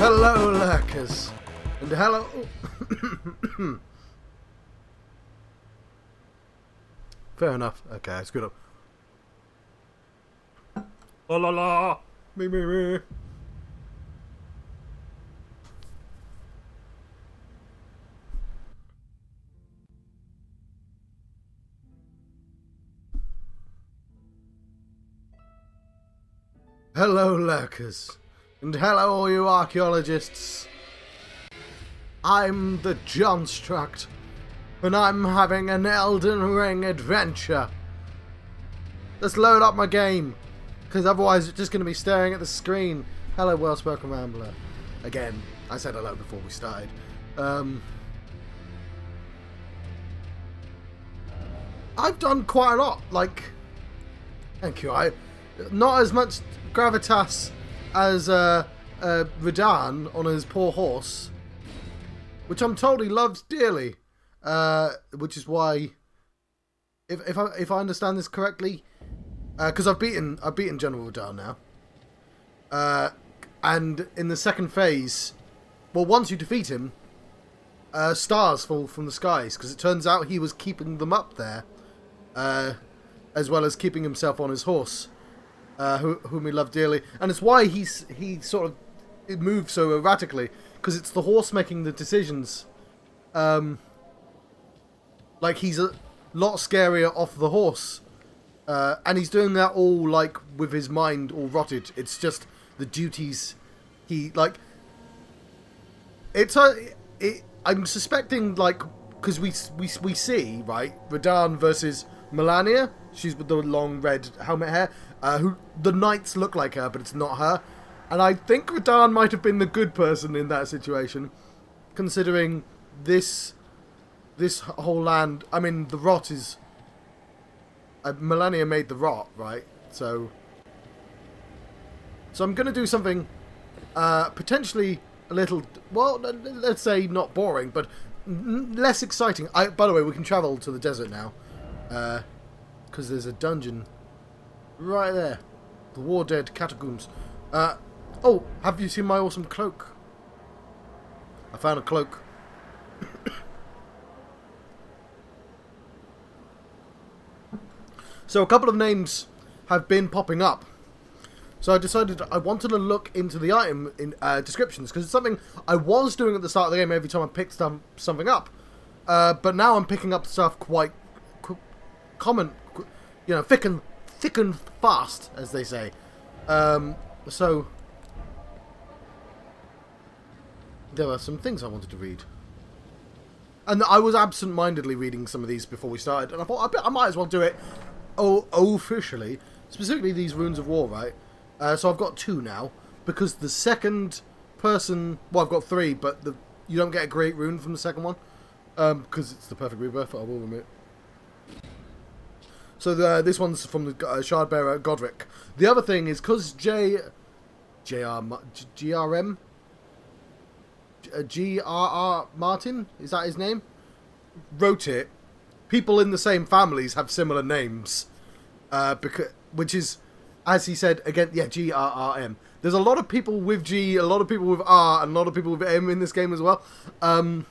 Hello, lurkers, and hello. Fair enough. Okay, I screwed up. La la la. Me. Hello, lurkers, and hello, all you archaeologists. I'm the Johnstruct, and I'm having an Elden Ring adventure. Let's load up my game, because otherwise it's just going to be staring at the screen. Hello, well-spoken rambler. Again, I said hello before we started. I've done quite a lot, like... Thank you, not as much gravitas as Radahn on his poor horse, which I'm told he loves dearly, which is why, if I understand this correctly, because I've beaten General Radahn now, and in the second phase, well, once you defeat him, stars fall from the skies, because it turns out he was keeping them up there, as well as keeping himself on his horse. Whom he loved dearly, and it's why he sort of moves so erratically, because it's the horse making the decisions. Like, he's a lot scarier off the horse, and he's doing that all like with his mind all rotted. It's just the duties he like. I'm suspecting, like, because we see, right, Radahn versus Melina. She's with the long red helmet hair. Who the knights look like her, but it's not her. And I think Radahn might have been the good person in that situation, considering this whole land. I mean, the rot is... Melina made the rot, right? So I'm going to do something potentially a little... Well, let's say not boring, but less exciting. By the way, we can travel to the desert now. Because there's a dungeon right there. The War Dead Catacombs. Oh, have you seen my awesome cloak? I found a cloak. So a couple of names have been popping up. So I decided I wanted to look into the item in descriptions, because it's something I was doing at the start of the game every time I picked something up. But now I'm picking up stuff quite common, you know, thick and fast, as they say. So there were some things I wanted to read, and I was absent-mindedly reading some of these before we started, and I thought I might as well do it officially. Specifically, these Runes of War, right? So I've got 2 now, because the second person... Well, I've got 3, but you don't get a great rune from the second one, because it's the Perfect Rebirth, I will admit. So this one's from the Shardbearer Godric. The other thing is, because GRR Martin, is that his name? Wrote it. People in the same families have similar names, which is, as he said again, yeah, GRRM. There's a lot of people with G, a lot of people with R, and a lot of people with M in this game as well. But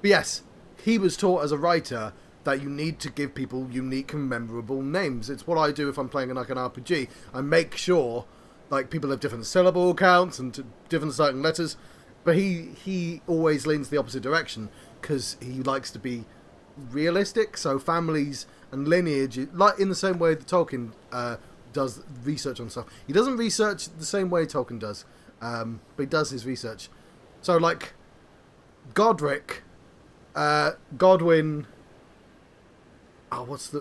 yes, he was taught as a writer that you need to give people unique and memorable names. It's what I do if I'm playing like an RPG. I make sure, like, people have different syllable counts and different starting letters, but he always leans the opposite direction, because he likes to be realistic. So families and lineage, like in the same way that Tolkien does research on stuff. He doesn't research the same way Tolkien does, but he does his research. So, like, Godric, Godwin...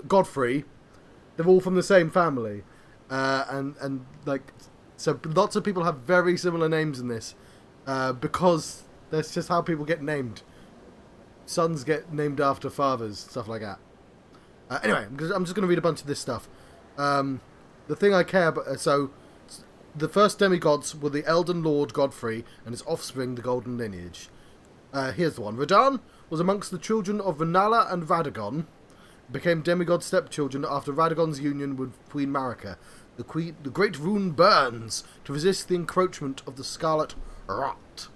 Godfrey, they're all from the same family, and like, so lots of people have very similar names in this, because that's just how people get named. Sons get named after fathers, stuff like that. Anyway, I'm just going to read a bunch of this stuff. The thing I care about, so the first demigods were the Elden Lord Godfrey and his offspring, the Golden Lineage. Here's the one. Radahn was amongst the children of Renala and Radagon, became demigod stepchildren after Radagon's union with Queen Marika. The great rune burns to resist the encroachment of the Scarlet Rot.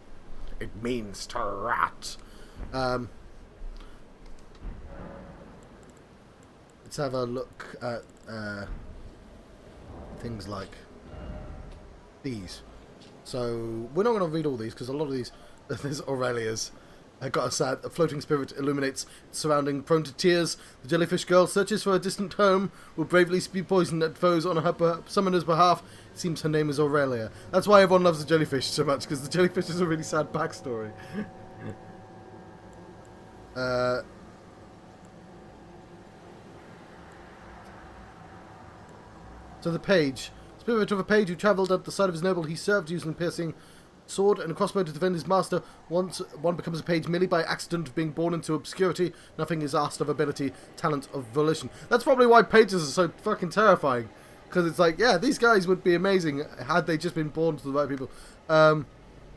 It means to rot. Let's have a look at things like these. So we're not going to read all these because a lot of these, there's Aurelia's. I got a floating spirit illuminates its surrounding, prone to tears. The jellyfish girl searches for a distant home, will bravely spew poison at foes on her summoner's behalf. It seems her name is Aurelia. That's why everyone loves the jellyfish so much, because the jellyfish is a really sad backstory. So the page. Spirit of a page who travelled at the side of his noble he served, using a piercing sword and a crossbow to defend his master. Once one becomes a page merely by accident of being born into obscurity, nothing is asked of ability, talent, or volition. That's probably why pages are so fucking terrifying. Because it's like, yeah, these guys would be amazing had they just been born to the right people.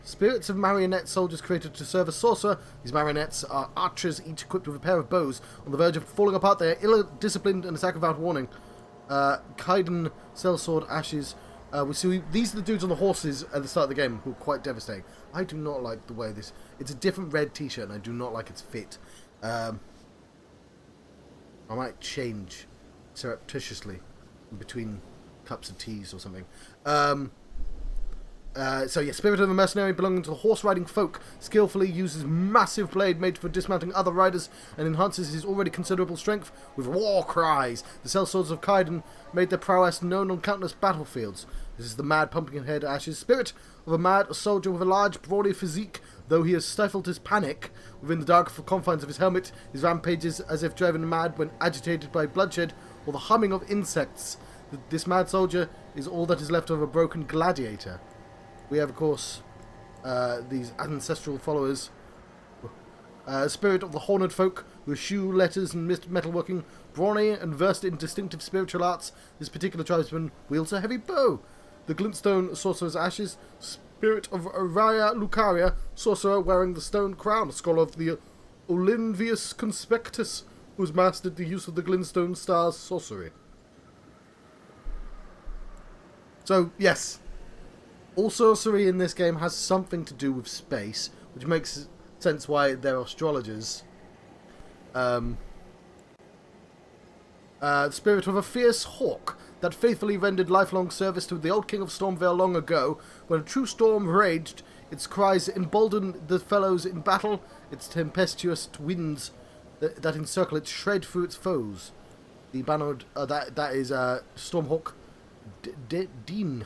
Spirits of marionette soldiers created to serve a sorcerer. These marionettes are archers, each equipped with a pair of bows. On the verge of falling apart, they are ill-disciplined and attack without warning. Kaiden, Sellsword, Ashes. We see these are the dudes on the horses at the start of the game who are quite devastating. I do not like the way this... It's a different red t-shirt and I do not like its fit. I might change surreptitiously in between cups of teas or something. So yeah, Spirit of a mercenary belonging to the horse-riding folk skillfully uses massive blade made for dismounting other riders and enhances his already considerable strength with war cries. The sellswords of Kaiden made their prowess known on countless battlefields. This is the mad pumpkin-head Ashes. Spirit of a mad soldier with a large, brawny physique. Though he has stifled his panic within the dark confines of his helmet, his rampages as if driven mad when agitated by bloodshed or the humming of insects. This mad soldier is all that is left of a broken gladiator. We have, of course, these ancestral followers. Spirit of the Horned Folk, who eschew letters and metalworking, brawny and versed in distinctive spiritual arts. This particular tribesman wields a heavy bow. The glintstone sorcerer's Ashes. Spirit of Araya Lucaria, sorcerer wearing the stone crown. Scholar of the Olinvius Conspectus, who has mastered the use of the glintstone star's sorcery. So, yes. All sorcery in this game has something to do with space, which makes sense why they're astrologers. Spirit of a fierce hawk that faithfully rendered lifelong service to the old king of Stormvale long ago. When a true storm raged, its cries emboldened the fellows in battle. Its tempestuous winds that encircle it shred through its foes. The bannered that is Stormhawk Din.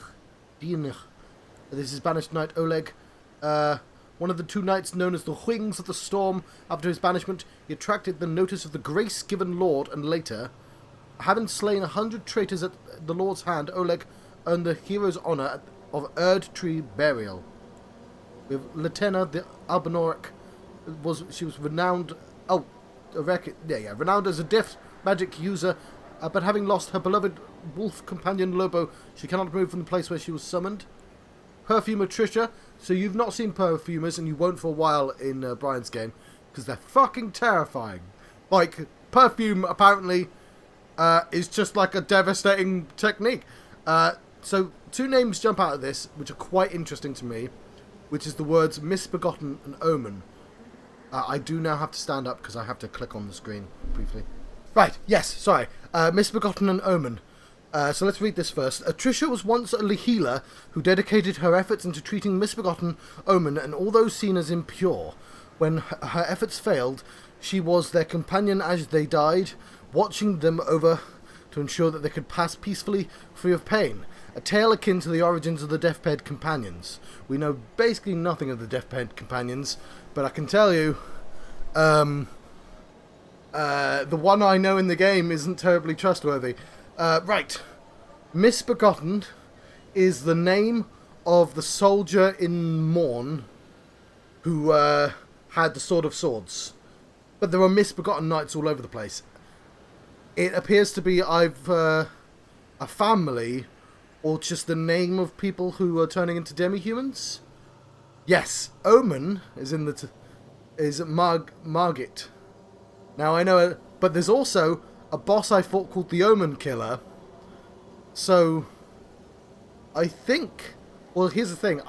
This is banished knight Oleg. One of the two knights known as the Wings of the Storm. After his banishment, he attracted the notice of the grace-given Lord, and later, having slain 100 traitors at the Lord's hand, Oleg earned the hero's honour of Erd Tree Burial. With Latena, the Albinoric, she was renowned. Renowned as a deft magic user, but having lost her beloved wolf companion Lobo, she cannot move from the place where she was summoned. Perfumer Trisha. So you've not seen perfumers, and you won't for a while in Brian's game, because they're fucking terrifying. Like, perfume apparently is just like a devastating technique. So two names jump out of this, which are quite interesting to me, which is the words Misbegotten and Omen. I do now have to stand up because I have to click on the screen briefly. Right, yes, sorry. Misbegotten and Omen. So let's read this first. Trisha was once a healer who dedicated her efforts into treating misbegotten Omen and all those seen as impure. When her efforts failed, she was their companion as they died, watching them over to ensure that they could pass peacefully free of pain. A tale akin to the origins of the Deathbed Companions. We know basically nothing of the Deathbed Companions, but I can tell you, the one I know in the game isn't terribly trustworthy. Right. Misbegotten is the name of the soldier in Morn who had the Sword of Swords. But there are misbegotten knights all over the place. It appears to be either a family or just the name of people who are turning into demi-humans. Yes, Omen is is Morgott. Now I know, but there's also a boss I fought called the Omen Killer. So, I think... Well, here's the thing.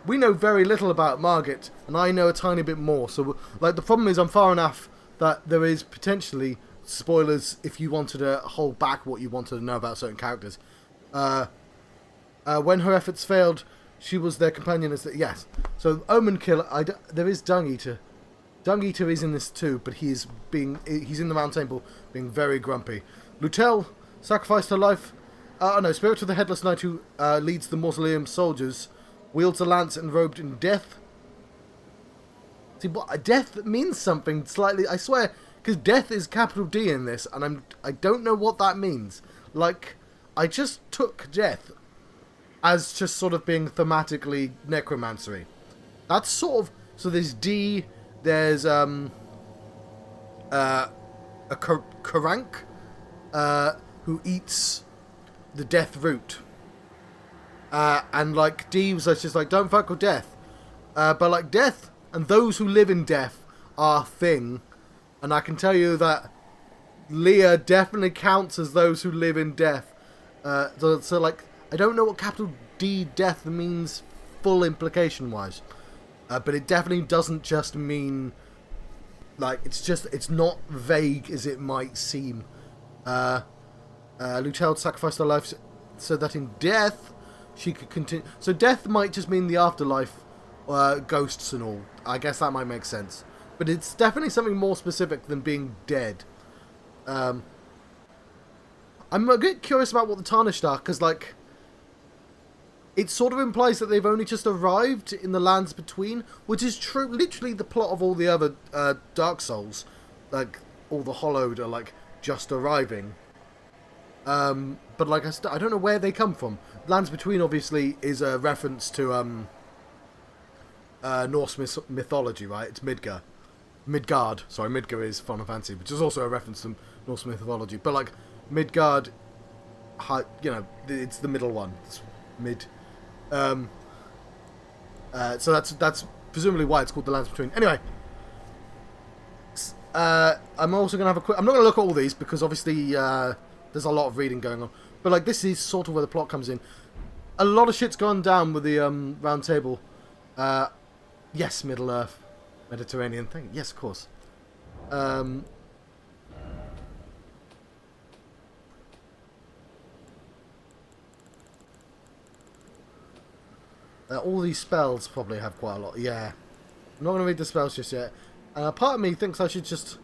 We know very little about Morgott, and I know a tiny bit more. So, like, the problem is I'm far enough that there is potentially spoilers if you wanted to hold back what you wanted to know about certain characters. When her efforts failed, she was their companion as the... Yes. So, Omen Killer... there is Dung Eater. Dung Eater is in this too, but he's in the Round Table being very grumpy. Lutel sacrificed her life... Spirit of the Headless Knight who leads the Mausoleum soldiers, wields a lance and robed in death. See, death means something slightly, I swear, because death is capital D in this, and I don't know what that means. Like, I just took death as just sort of being thematically necromancery. That's sort of... So there's D, there's a Karank who eats the death root. And like D was just like, don't fuck with death. But like death and those who live in death are a thing. And I can tell you that Leah definitely counts as those who live in death. So like, I don't know what capital D death means full implication wise. But it definitely doesn't just mean like, it's not vague as it might seem. Lutel sacrificed her life so that in death she could continue. So death might just mean the afterlife, ghosts and all. I guess that might make sense. But it's definitely something more specific than being dead. I'm a bit curious about what the Tarnished are, because like, it sort of implies that they've only just arrived in the lands between, which is true. Literally the plot of all the other Dark Souls, like all the Hollowed are like just arriving. But like I don't know where they come from. Lands Between obviously is a reference to Norse mythology, right? It's Midgard. Sorry, Midgard is Final Fantasy, which is also a reference to Norse mythology. But like Midgard, you know, it's the middle one. It's mid. So that's presumably why it's called the Lands Between. Anyway, I'm also gonna have a quick. I'm not gonna look at all these because obviously there's a lot of reading going on. But like this is sort of where the plot comes in. A lot of shit's gone down with the Round Table. Yes, Middle Earth, Mediterranean thing. Yes, of course. All these spells probably have quite a lot. Yeah. I'm not going to read the spells just yet. Part of me thinks I should just...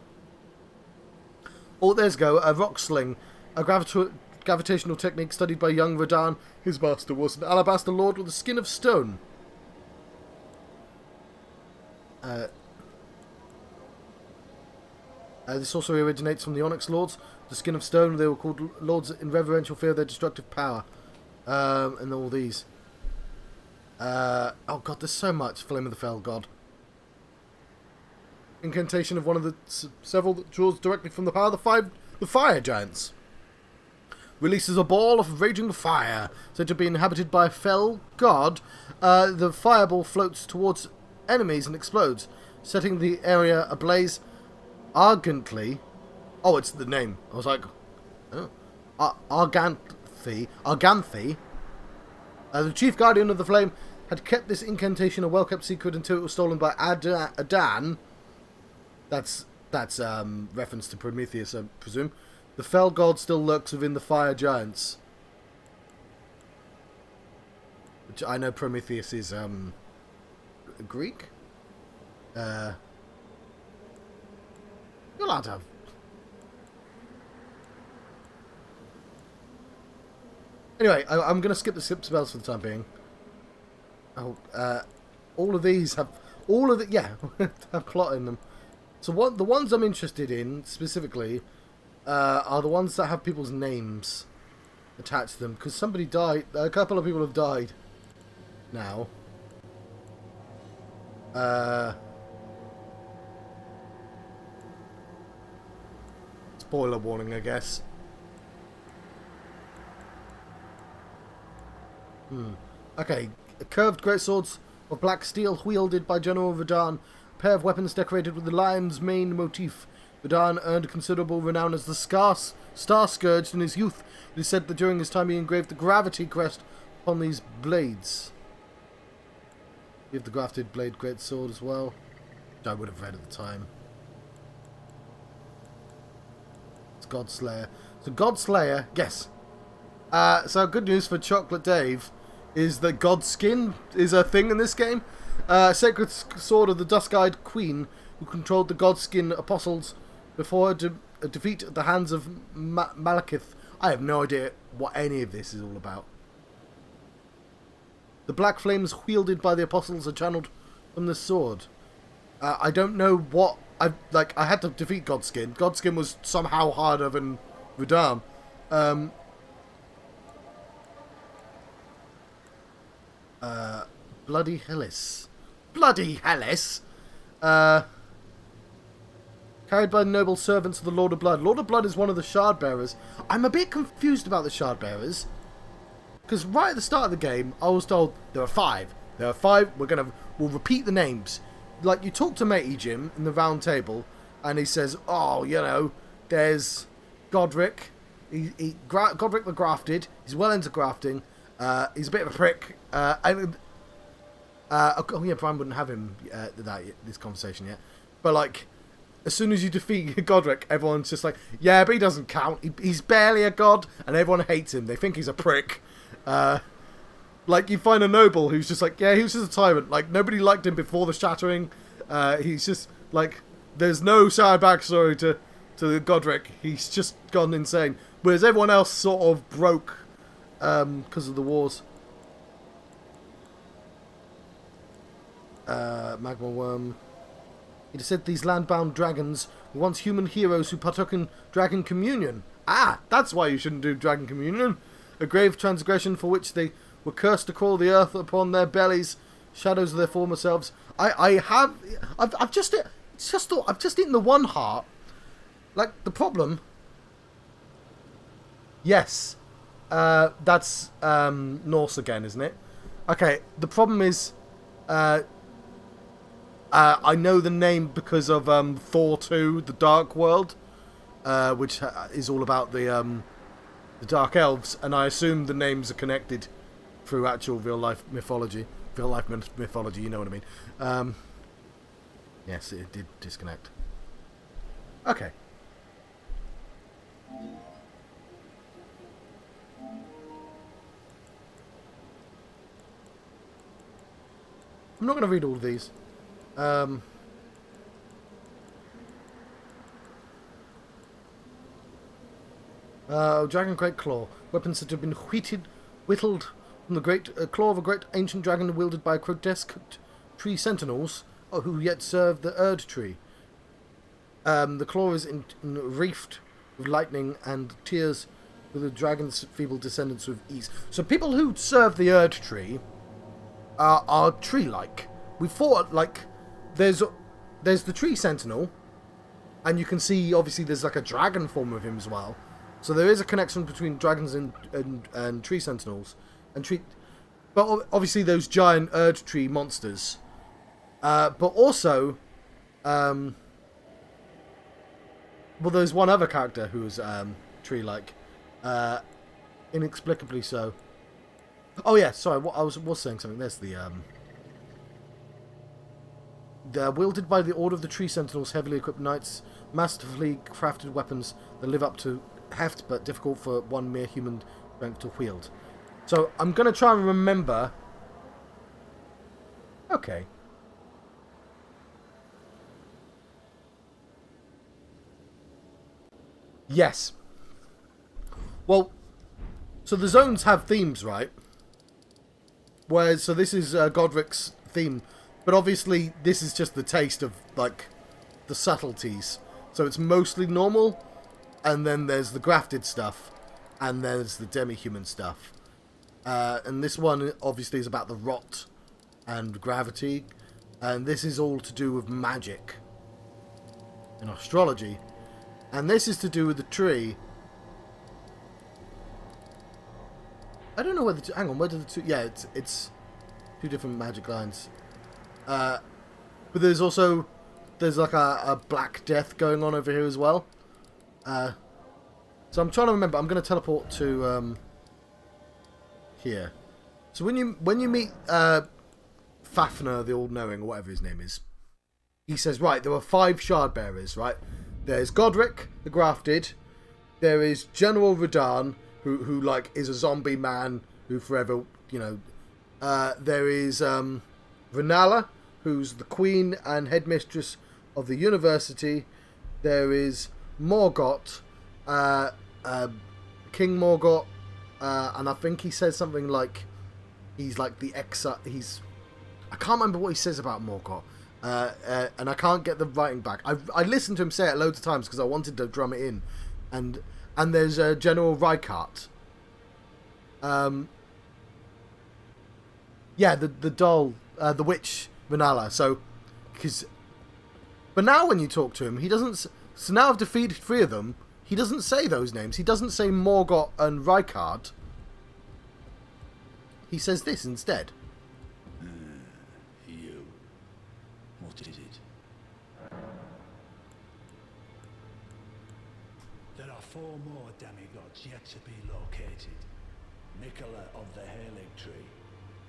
Oh, there's go. A rock sling. A gravitational technique studied by young Radahn. His master was an alabaster lord with a skin of stone. This sorcery originates from the Onyx Lords. The skin of stone, they were called lords in reverential fear of their destructive power. And all these. Oh god, there's so much. Flame of the Fell God. Incantation of one of the several that draws directly from the power of the fire giants. Releases a ball of raging fire, said to be inhabited by a fell god. The fireball floats towards enemies and explodes, setting the area ablaze. Argantly. Oh, it's the name. I was like, oh. Arganthy. The chief guardian of the flame had kept this incantation a well-kept secret until it was stolen by Adan. That's reference to Prometheus, I presume. The fell god still lurks within the fire giants. Which I know Prometheus is Greek. You're allowed to have. Anyway, I'm going to skip the spells for the time being. Oh, all of these have have plot in them. So the ones I'm interested in specifically are the ones that have people's names attached to them, because somebody died. A couple of people have died now. Spoiler warning, I guess. Okay, curved greatswords of black steel wielded by General Radahn. A pair of weapons decorated with the lion's mane motif Radahn earned considerable renown as the Star Scourge in his youth. It is said that during his time he engraved the gravity crest upon these blades. You have the grafted blade great sword as well, which I would have read at the time. It's Godslayer. So Godslayer, yes. So good news for Chocolate Dave is that Godskin is a thing in this game. Sacred sword of the Dusk-Eyed Queen, who controlled the Godskin apostles before a defeat at the hands of Malekith. I have no idea what any of this is all about. The black flames wielded by the apostles are channeled from the sword. I don't know what... I had to defeat Godskin. Godskin was somehow harder than Radahn. Bloody Hellis. Bloody Hellis! Carried by the noble servants of the Lord of Blood. Lord of Blood is one of the Shard Bearers. I'm a bit confused about the Shard Bearers. Because right at the start of the game, I was told there are 5. There are 5. We'll repeat the names. Like, you talk to Matey Jim in the round table, and he says, oh, you know, there's Godric. Godric the Grafted. He's well into grafting. He's a bit of a prick. Brian wouldn't have him this conversation yet. But, like, as soon as you defeat Godric, everyone's just like, yeah, but he doesn't count. He's barely a god, and everyone hates him. They think he's a prick. Like, you find a noble who's just like, yeah, he was just a tyrant. Like, nobody liked him before the Shattering. He's just, like, there's no sad backstory to Godric. He's just gone insane. Whereas everyone else sort of broke because of the wars. Magma Worm. It is said these land-bound dragons were once human heroes who partook in dragon communion. Ah, that's why you shouldn't do dragon communion. A grave transgression for which they were cursed to crawl the earth upon their bellies, shadows of their former selves. I've just eaten the one heart. Like, the problem. Yes, that's Norse again, isn't it? Okay, the problem is, I know the name because of Thor 2, The Dark World, which is all about the Dark Elves, and I assume the names are connected through actual real-life mythology. Real-life mythology, you know what I mean. Yes, it did disconnect. Okay. I'm not going to read all of these. Dragon Great Claw. Weapons that have been whittled from the great claw of a great ancient dragon wielded by grotesque tree sentinels, who yet serve the Erd tree. The claw is reefed with lightning and tears with the dragon's feeble descendants with ease. So people who serve the Erd tree are tree-like. We thought, like, there's the tree sentinel, and you can see, obviously, there's like a dragon form of him as well. So there is a connection between dragons and tree sentinels. But obviously those giant Erd tree monsters. But also, well, there's one other character who is tree-like. Inexplicably so. Oh yeah, sorry, I was saying something. There's they're wielded by the Order of the Tree Sentinels, heavily equipped knights, masterfully crafted weapons that live up to heft, but difficult for one mere human strength to wield. So I'm going to try and remember. Okay. Yes. Well, so the zones have themes, right? So this is Godric's theme, but obviously this is just the taste of, like, the subtleties. So it's mostly normal, and then there's the grafted stuff, and there's the demi-human stuff. And this one obviously is about the rot and gravity, and this is all to do with magic and astrology. And this is to do with the tree. I don't know whether to... Hang on, where do the two... Yeah, it's two different magic lines. But there's also there's like a Black Death going on over here as well. So I'm trying to remember. I'm going to teleport to here. So when you meet Fafnir, the All-Knowing, or whatever his name is, he says, right, there are 5 shard bearers, right? There's Godric, the Grafted. There is General Radahn, who like is a zombie man who forever, you know. There is Renala, who's the Queen and Headmistress of the University. There is Morgott, King Morgott, and I think he says something like he's like the I can't remember what he says about Morgott. And I can't get the writing back. I listened to him say it loads of times because I wanted to drum it in. And there's General Rykart. Yeah, the doll, the witch Renala. So, but now when you talk to him, he doesn't. So now I've defeated 3 of them. He doesn't say those names. He doesn't say Morgott and Rykart. He says this instead. You. What is it? There are 4 more demigods yet to be located. Nicola of the Halig Tree,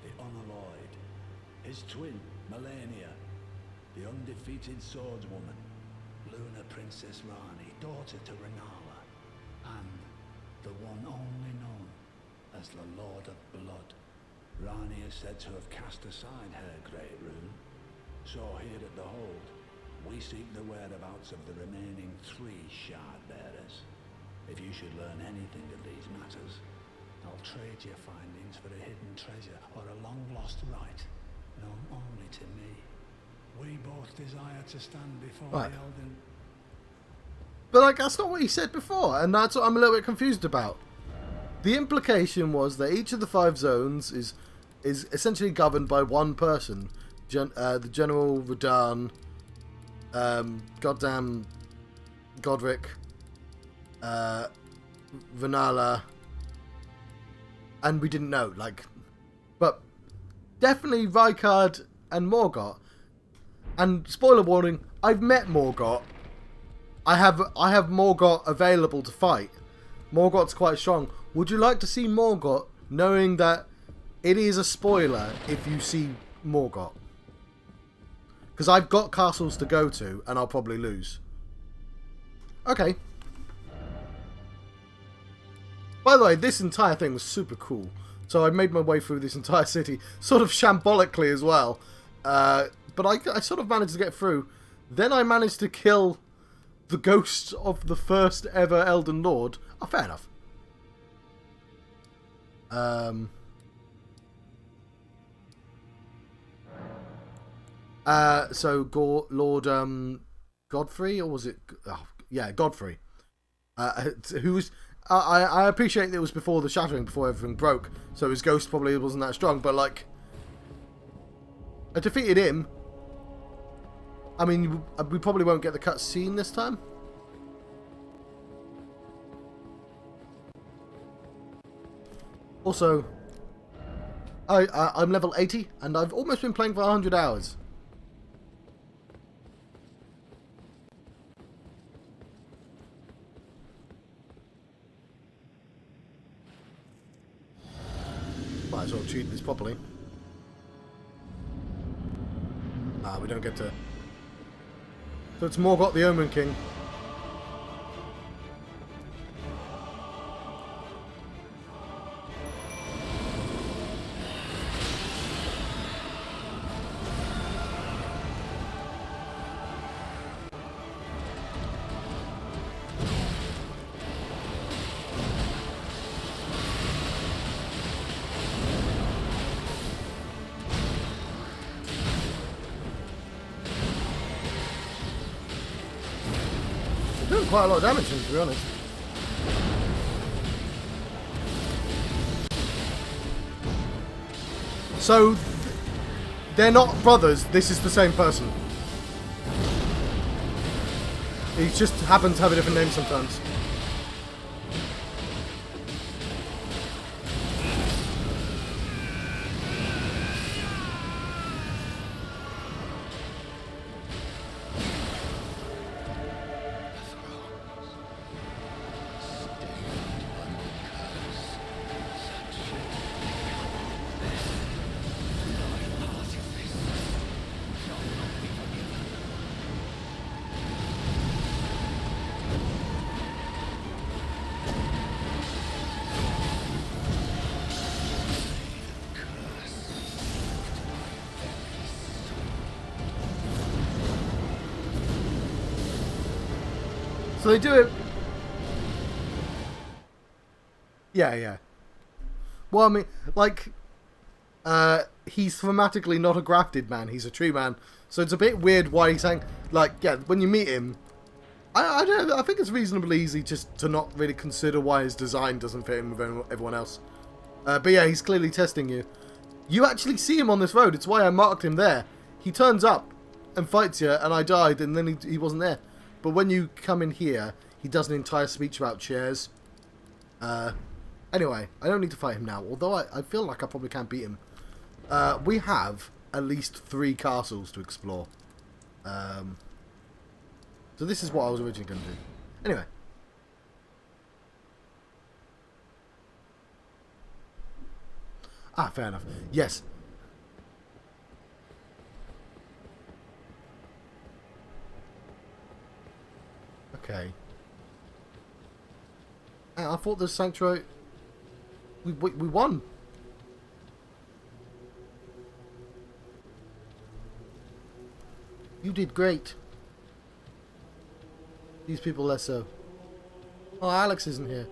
the Unalloyed, his twin, Melina, the undefeated swordswoman, Luna Princess Rani, daughter to Renala, and the one only known as the Lord of Blood. Rani is said to have cast aside her great rune, so here at the Hold, we seek the whereabouts of the remaining 3 shard bearers. If you should learn anything of these matters, I'll trade your findings for a hidden treasure or a long-lost right, known only to me. We both desire to stand before the Elden. But like that's not what he said before, and that's what I'm a little bit confused about. The implication was that each of the 5 zones is essentially governed by one person, the General Radahn, goddamn Godric, Renala, and we didn't know, like, but definitely Rykard and Morgott. And spoiler warning, I've met Morgott. I have Morgott available to fight. Morgott's quite strong. Would you like to see Morgott, knowing that it is a spoiler if you see Morgott? Because I've got castles to go to, and I'll probably lose. Okay. By the way, this entire thing was super cool. So I made my way through this entire city, sort of shambolically as well. But I sort of managed to get through. Then I managed to kill the ghost of the first ever Elden Lord. Oh, fair enough. So Lord Godfrey, or was it? Oh, yeah, Godfrey. Who's? I appreciate that it was before the shattering, before everything broke. So his ghost probably wasn't that strong, but like, I defeated him. I mean, we probably won't get the cutscene this time. Also, I'm level 80, and I've almost been playing for 100 hours. Might as well treat this properly. Nah, we don't get to... So it's Morgott the Omen King. Doing quite a lot of damage, to be honest. So, they're not brothers, this is the same person. He just happens to have a different name sometimes. So they do it... Yeah, yeah. Well, I mean, like... he's thematically not a grafted man. He's a tree man. So it's a bit weird why he's saying... Like, yeah, when you meet him... I don't know, I think it's reasonably easy just to not really consider why his design doesn't fit in with everyone else. But yeah, he's clearly testing you. You actually see him on this road. It's why I marked him there. He turns up and fights you, and I died, and then he wasn't there. But when you come in here, he does an entire speech about chairs. Anyway, I don't need to fight him now, although I feel like I probably can't beat him. We have at least 3 castles to explore. So this is what I was originally going to do. Anyway. Ah, fair enough. Yes. Okay. I thought the sanctuary... We won. You did great. These people less so. Oh, Alex isn't here.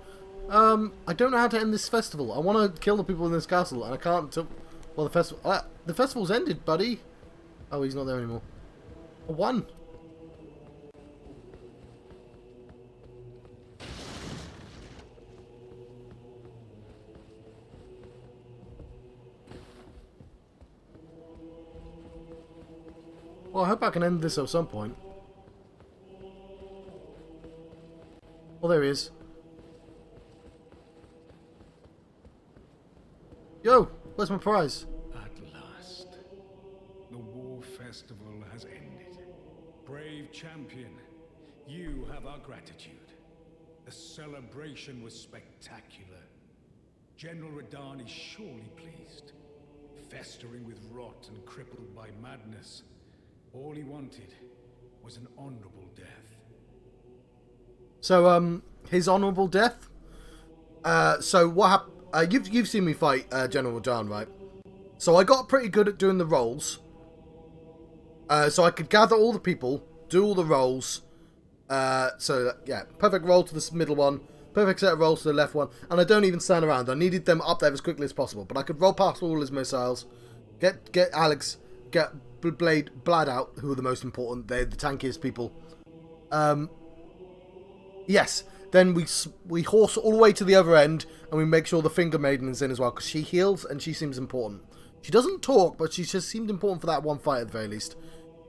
I don't know how to end this festival. I want to kill the people in this castle, and I can't until... Well, the festival's ended, buddy. Oh, he's not there anymore. I won. Well, I hope I can end this at some point. Well, there he is. Yo, where's my prize? At last, the war festival has ended. Brave champion, you have our gratitude. The celebration was spectacular. General Radahn is surely pleased. Festering with rot and crippled by madness, all he wanted was an honorable death. So, his honourable death? So what happened? You've seen me fight General Radahn, right? So I got pretty good at doing the rolls. So I could gather all the people, do all the rolls. So, yeah, perfect roll to the middle one, perfect set of rolls to the left one, and I don't even stand around. I needed them up there as quickly as possible, but I could roll past all his missiles, get Alex, get Blad out, who are the most important. They're the tankiest people. Yes, then we horse all the way to the other end, and we make sure the Finger Maiden is in as well, because she heals, and she seems important. She doesn't talk, but she just seemed important for that one fight at the very least.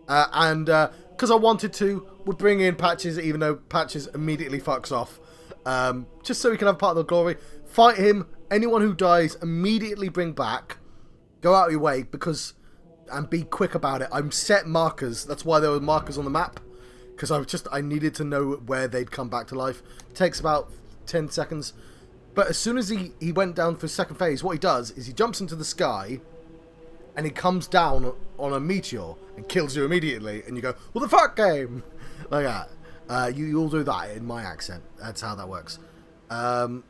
And because I wanted to, we'll bring in Patches, even though Patches immediately fucks off. Just so we can have part of the glory. Fight him. Anyone who dies, immediately bring back. Go out of your way, and be quick about it. I'm set markers. That's why there were markers on the map. Because I needed to know where they'd come back to life. It takes about 10 seconds. But as soon as he went down for second phase, what he does is he jumps into the sky, and he comes down on a meteor and kills you immediately. And you go, "What the fuck, game?" Like that. You'll do that in my accent. That's how that works. But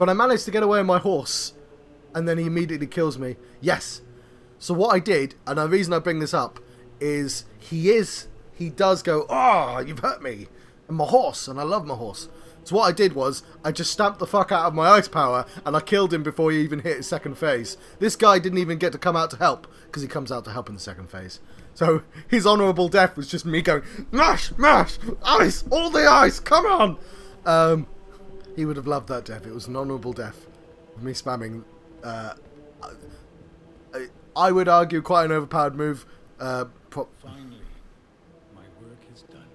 I managed to get away on my horse, and then he immediately kills me. Yes. So what I did, and the reason I bring this up, is he does go, "Oh, you've hurt me." And my horse, and I love my horse. So what I did was, I just stamped the fuck out of my ice power, and I killed him before he even hit his second phase. This guy didn't even get to come out to help, because he comes out to help in the second phase. So his honourable death was just me going, "Mash, mash, ice, all the ice, come on!" He would have loved that death. It was an honourable death. Me spamming. I would argue quite an overpowered move. Finally, my work is done.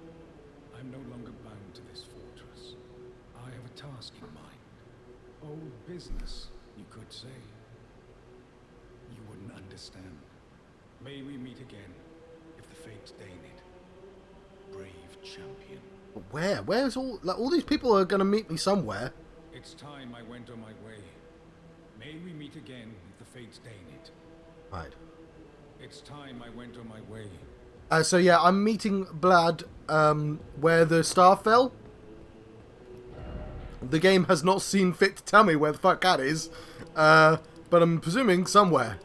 I'm no longer bound to this fortress. I have a task in mind. Old business, you could say. You wouldn't understand. May we meet again, if the fates deign it. Brave champion. Where? Where's all these people are going to meet me somewhere. It's time I went on my way. May we meet again, if the fates deign it. Right. It's time I went on my way. So yeah, I'm meeting Blad where the star fell. The game has not seen fit to tell me where the fuck that is, but I'm presuming somewhere.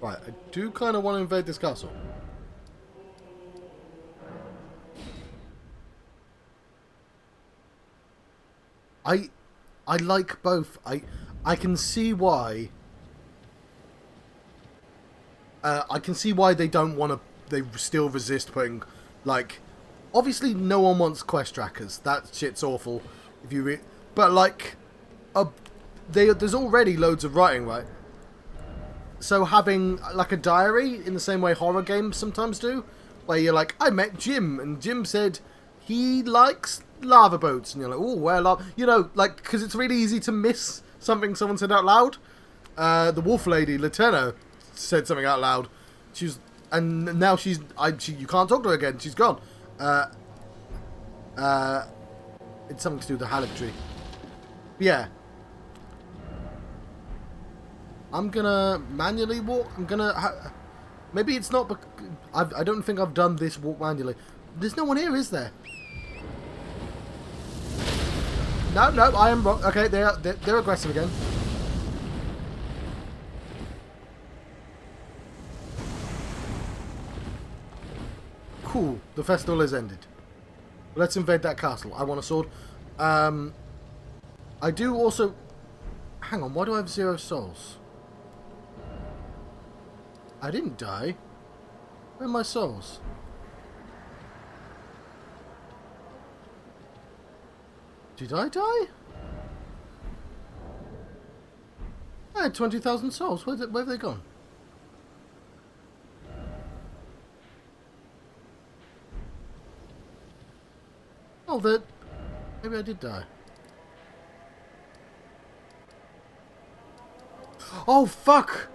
Right, I do kind of want to invade this castle. I like both. I can see why. I can see why they don't want to. They still resist putting, like, obviously no one wants quest trackers. That shit's awful. If you but like, there's already loads of writing, right? So having like a diary in the same way horror games sometimes do, where you're like, I met Jim, and Jim said he likes lava boats, and you're like, oh, where lava? You know, like, because it's really easy to miss something someone said out loud. The wolf lady, Laterna, said something out loud. And now you can't talk to her again. She's gone. It's something to do with the halib tree. Yeah. I'm gonna manually walk. Maybe it's not. I don't think I've done this walk manually. There's no one here, is there? No, I am wrong. Okay, they're aggressive again. Cool. The festival has ended. Let's invade that castle. I want a sword. I do also. Hang on. Why do I have 0 souls? I didn't die. Where are my souls? Did I die? I had 20,000 souls. Where have they gone? Oh, maybe I did die. Oh, fuck!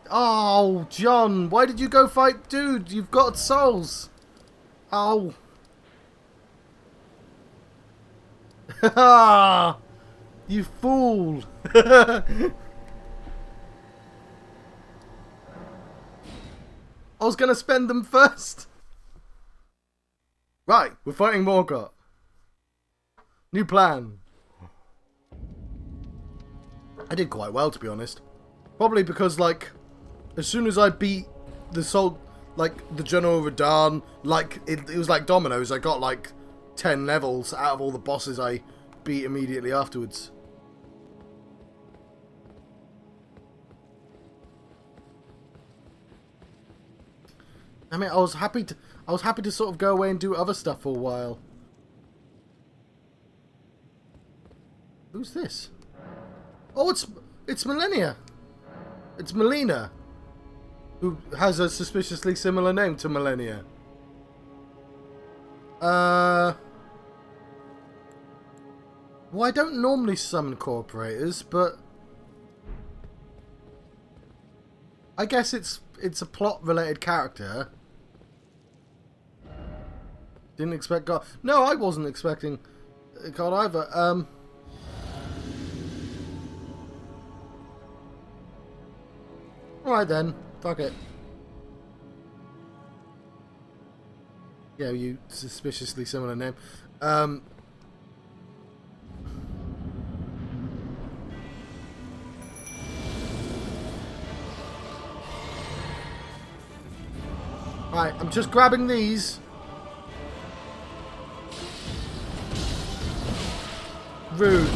Oh, John, why did you go fight dude? You've got souls. Oh. Ha! You fool. I was going to spend them first. Right, we're fighting Morgott. New plan. I did quite well, to be honest. Probably because, like, as soon as I beat the the General Radahn, like, it was like dominoes. I got, like, 10 levels out of all the bosses I beat immediately afterwards. I mean, I was happy to sort of go away and do other stuff for a while. Who's this? Oh, it's Melina. It's Melina, who has a suspiciously similar name to Melina. Well, I don't normally summon corporators, but I guess it's a plot-related character. Didn't expect God. No, I wasn't expecting God either. Alright then. Fuck it. Yeah, you suspiciously similar name. Right, I'm just grabbing these. Rude.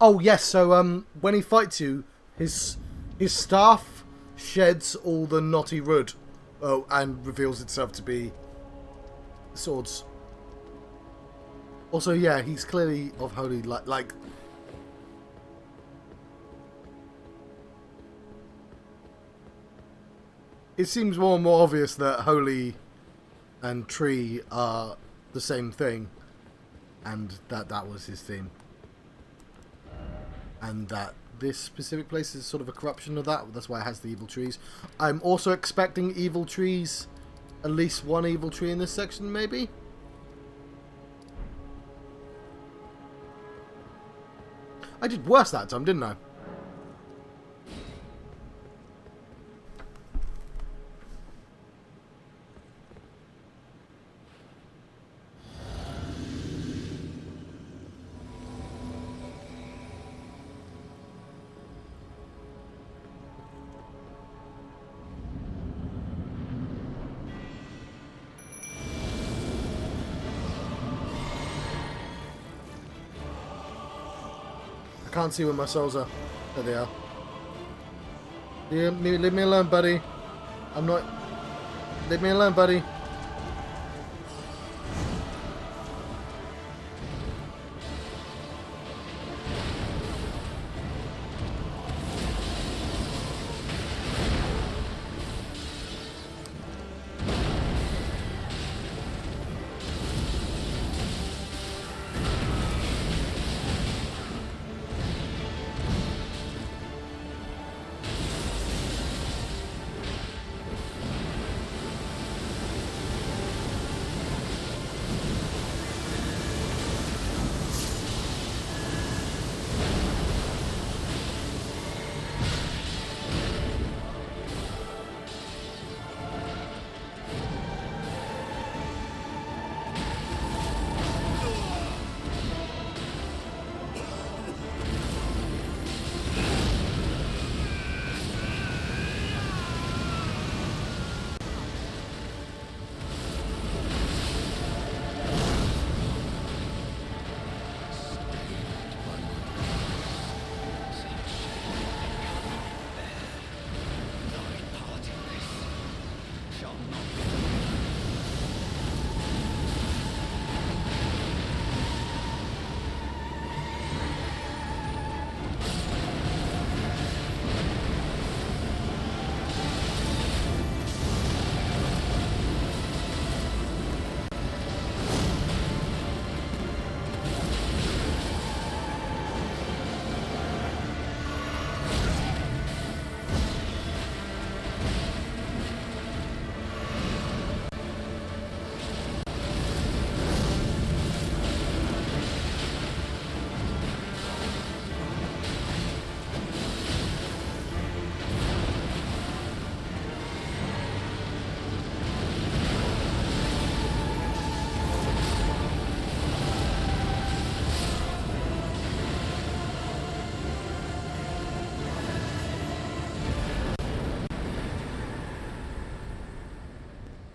Oh yes, so when he fights you, his staff sheds all the knotty wood, and reveals itself to be swords. Also, yeah, he's clearly of holy like. it seems more and more obvious that holy and tree are the same thing, and that was his theme, and that this specific place is sort of a corruption of that. That's why it has the evil trees. I'm also expecting evil trees, at least one evil tree in this section, maybe. I did worse that time, didn't I? I can't see where my souls are. There they are. Leave me alone, buddy. I'm not... Leave me alone, buddy.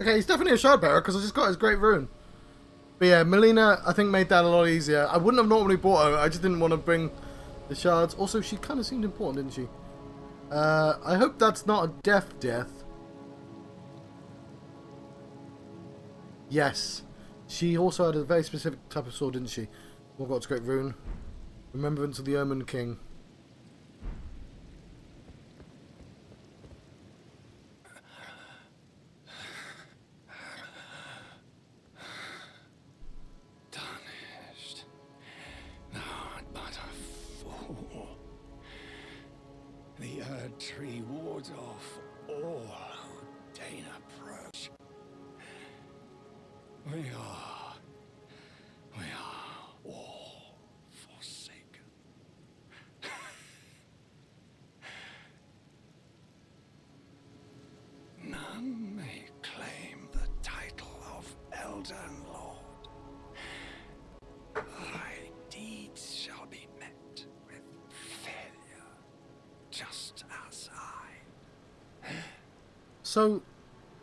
Okay, he's definitely a shard bearer because I just got his great rune. But yeah, Melina, I think, made that a lot easier. I wouldn't have normally bought her. I just didn't want to bring the shards. Also, she kind of seemed important, didn't she? I hope that's not a death. Yes. She also had a very specific type of sword, didn't she? Morgott's great rune. Remembrance of the Omen King. The Erd Tree wards off all who deign approach. We are all forsaken. None may claim the title of Elden Lord. Thy deeds shall be met with failure, just as I. So,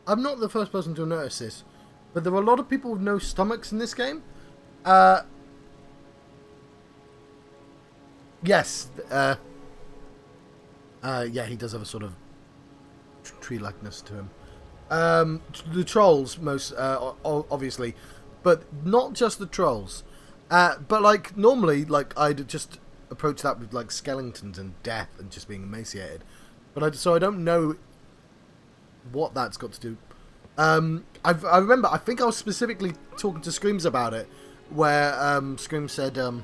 I'm not the first person to notice this, but there are a lot of people with no stomachs in this game. Yes. Yeah, he does have a sort of tree-likeness to him. The trolls, most obviously, but not just the trolls. But like normally, like I'd just approach that with like skeletons and death and just being emaciated. But so I don't know what that's got to do. I remember, I think I was specifically talking to Screams about it, where Screams said, how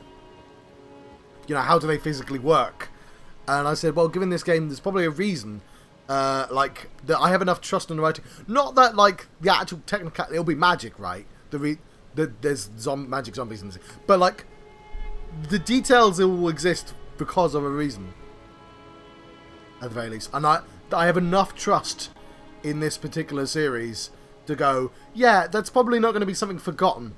do they physically work? And I said, well, given this game, there's probably a reason, like, that I have enough trust in the writing. Not that, like, the actual technical, it'll be magic, right? There's magic zombies and this, but, like, the details will exist because of a reason, at the very least. And I have enough trust in this particular series to go, yeah, that's probably not going to be something forgotten.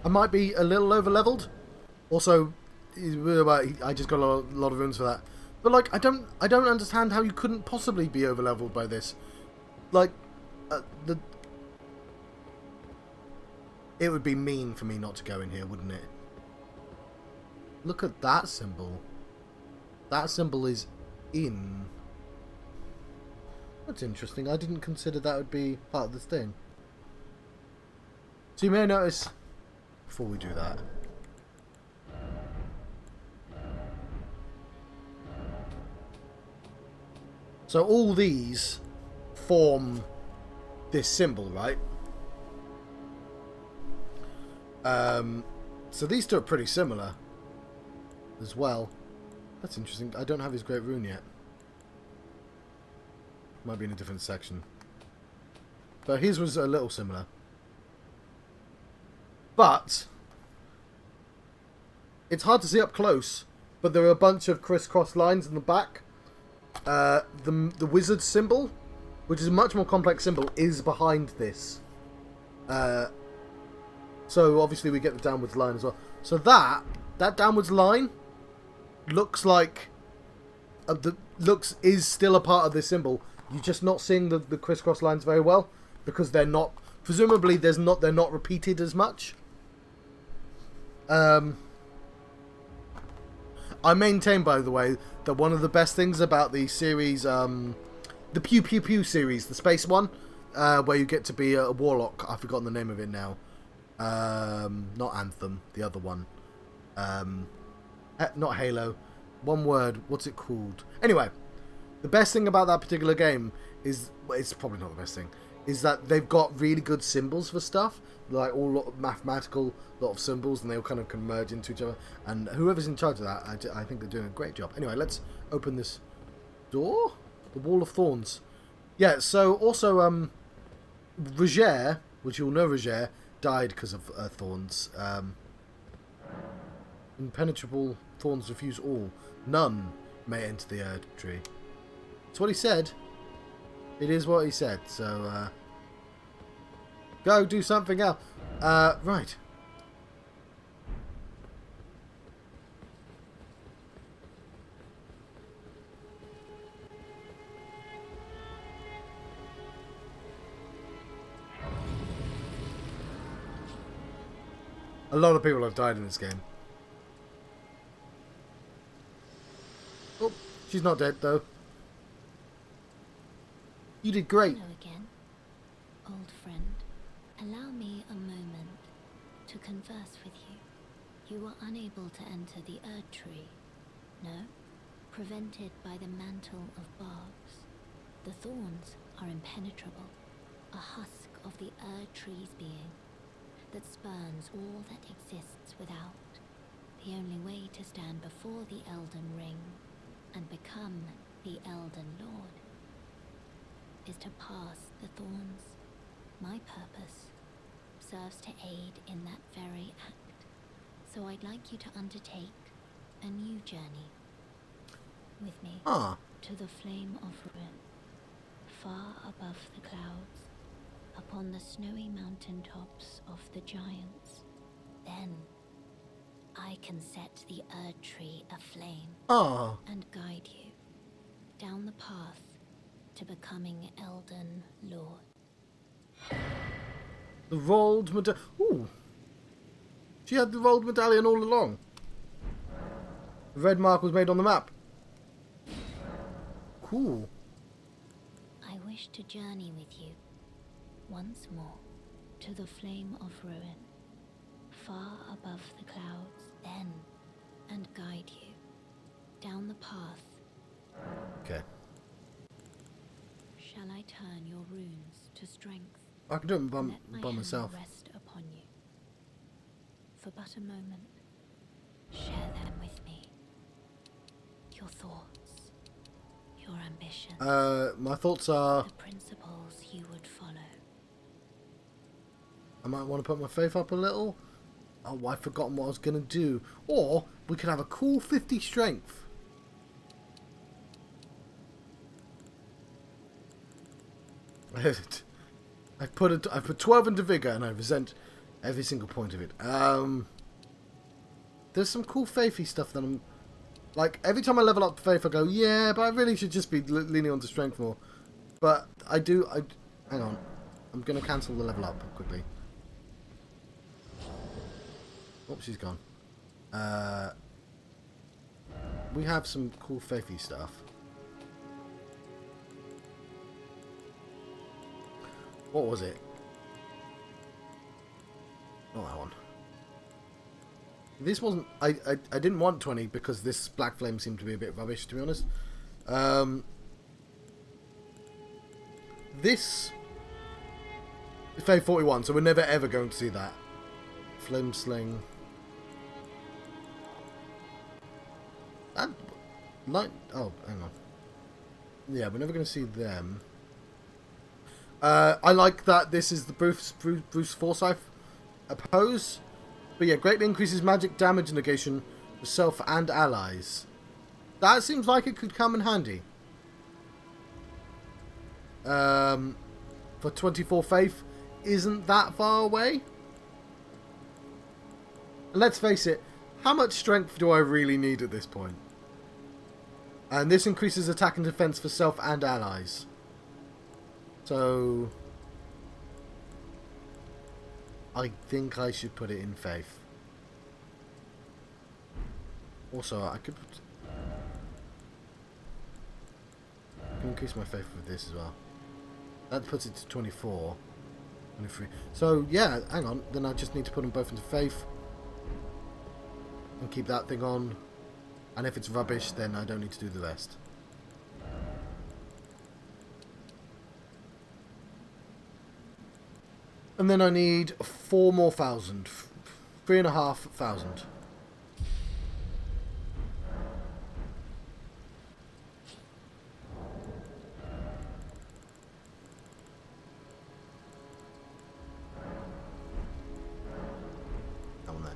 I might be a little over-leveled. Also, I just got a lot of rooms for that. But, like, I don't understand how you couldn't possibly be over-leveled by this. Like, it would be mean for me not to go in here, wouldn't it? Look at that symbol. That symbol is in. That's interesting. I didn't consider that would be part of this thing. So you may notice, before we do that, so all these form this symbol, right? So these two are pretty similar as well. That's interesting. I don't have his Great Rune yet. Might be in a different section. But his was a little similar. But it's hard to see up close, but there are a bunch of crisscross lines in the back. The wizard symbol, which is a much more complex symbol, is behind this. So obviously we get the downwards line as well. So that downwards line looks like is still a part of this symbol. You're just not seeing the crisscross lines very well because they're not, presumably they're not repeated as much. I maintain, by the way, that one of the best things about the series, the Pew Pew Pew series, the space one, where you get to be a warlock. I've forgotten the name of it now. Not Anthem, the other one. Not Halo. One word. What's it called? Anyway, the best thing about that particular game is, well, it's probably not the best thing, is that they've got really good symbols for stuff, like all lot of mathematical lot of symbols, and they all kind of converge into each other. And whoever's in charge of that, I think they're doing a great job. Anyway, let's open this door. The Wall of Thorns. Yeah. So also, Roger, which you'll know, Roger died because of thorns. Impenetrable thorns refuse all. None may enter the Erd tree. It's what he said. It is what he said. So, go do something else. Right. A lot of people have died in this game. Oh, she's not dead though. You did great. Hello again, old friend. Allow me a moment to converse with you. You were unable to enter the Erd tree. No? Prevented by the mantle of barbs. The thorns are impenetrable. A husk of the Erd tree's being that spurns all that exists without. The only way to stand before the Elden Ring and become the Elden Lord is to pass the thorns. My purpose serves to aid in that very act. So I'd like you to undertake a new journey with me to the Flame of Ruin, far above the clouds, upon the snowy mountain tops of the giants. Then I can set the Erd tree aflame and guide you down the path to becoming Elden Lord. The rolled medallion. Ooh. She had the rolled medallion all along. The red mark was made on the map. Cool. I wish to journey with you once more to the flame of ruin, far above the clouds, then, and guide you down the path. Okay. Shall I turn your runes to strength? I can do it by, Let my hand myself. rest upon you. For but a moment, share them with me. Your thoughts, your ambitions, My thoughts are the principles you would follow. I might want to put my faith up a little. Oh, I've forgotten what I was going to do. Or we could have a cool 50 strength. I put 12 into vigor and I resent every single point of it. There's some cool faithy stuff that I'm like, every time I level up faith I go, yeah, but I really should just be leaning onto strength more. But I hang on. I'm going to cancel the level up quickly. Oh, she's gone. We have some cool faithy stuff. What was it? Oh, that one. This wasn't... I didn't want 20 because this Black Flame seemed to be a bit rubbish, to be honest. This is Phase 41, so we're never ever going to see that. Flame Sling. And... oh, hang on. Yeah, we're never going to see them. I like that this is the Bruce Forsyth pose. But yeah, greatly increases magic damage negation for self and allies. That seems like it could come in handy. For 24 faith, isn't that far away? Let's face it, how much strength do I really need at this point? And this increases attack and defense for self and allies. So I think I should put it in faith. Also, I could increase my faith with this as well. That puts it to 24. 23. So yeah, hang on. Then I just need to put them both into faith and keep that thing on. And if it's rubbish, then I don't need to do the rest. And then I need 4 more thousand. 3,500. That one there.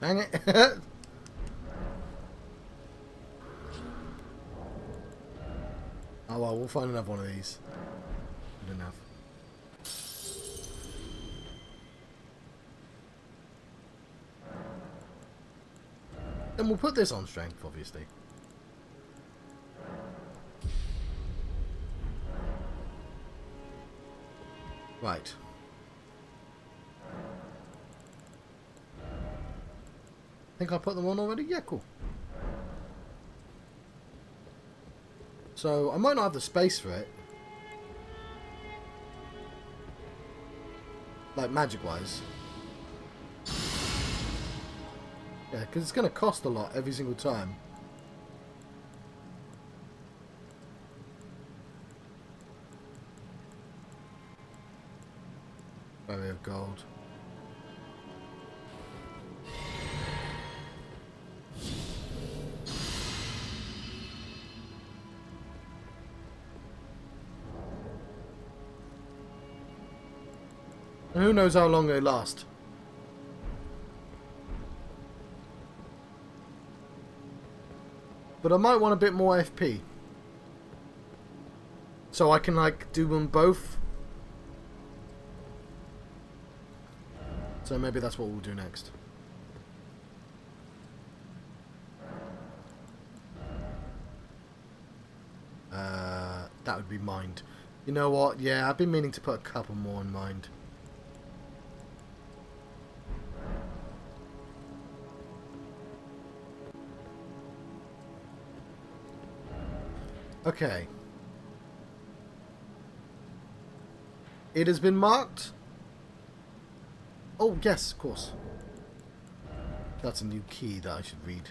Dang it. Oh well, we'll find another one of these. Good enough. Then we'll put this on strength, obviously. Right. Think I put them on already? Yeah, cool. So, I might not have the space for it. Like, magic-wise. Yeah, because it's going to cost a lot every single time. Barrier of gold. And who knows how long they last. But I might want a bit more FP. So I can, like, do them both. So maybe that's what we'll do next. That would be mind. You know what? Yeah, I've been meaning to put a couple more in mind. Okay. It has been marked. Oh, yes, of course. That's a new key that I should read.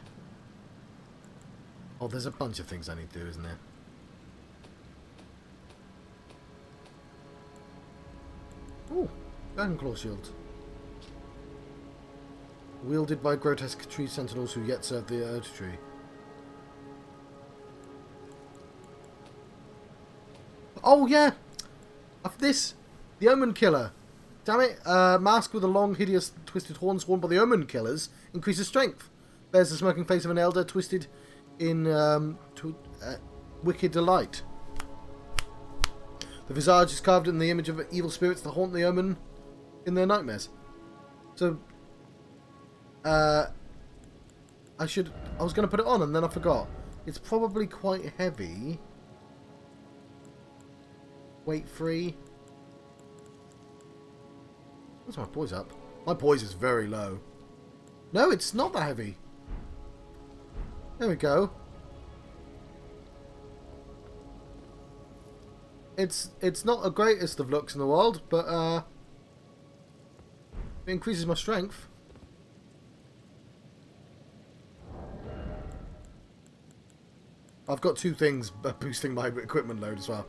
Oh, there's a bunch of things I need to do, isn't there? Ooh, Dragon Claw Shield. Wielded by grotesque tree sentinels who yet serve the Erd Tree. Oh, yeah! Of this, the Omen Killer. Damn it, mask with a long, hideous, twisted horns worn by the Omen Killers increases strength. Bears the smirking face of an elder twisted in wicked delight. The visage is carved in the image of evil spirits that haunt the Omen in their nightmares. So, I was going to put it on and then I forgot. It's probably quite heavy. Weight free. What's my poise up? My poise is very low. No, it's not that heavy. There we go. It's not the greatest of looks in the world, but it increases my strength. I've got two things boosting my equipment load as well.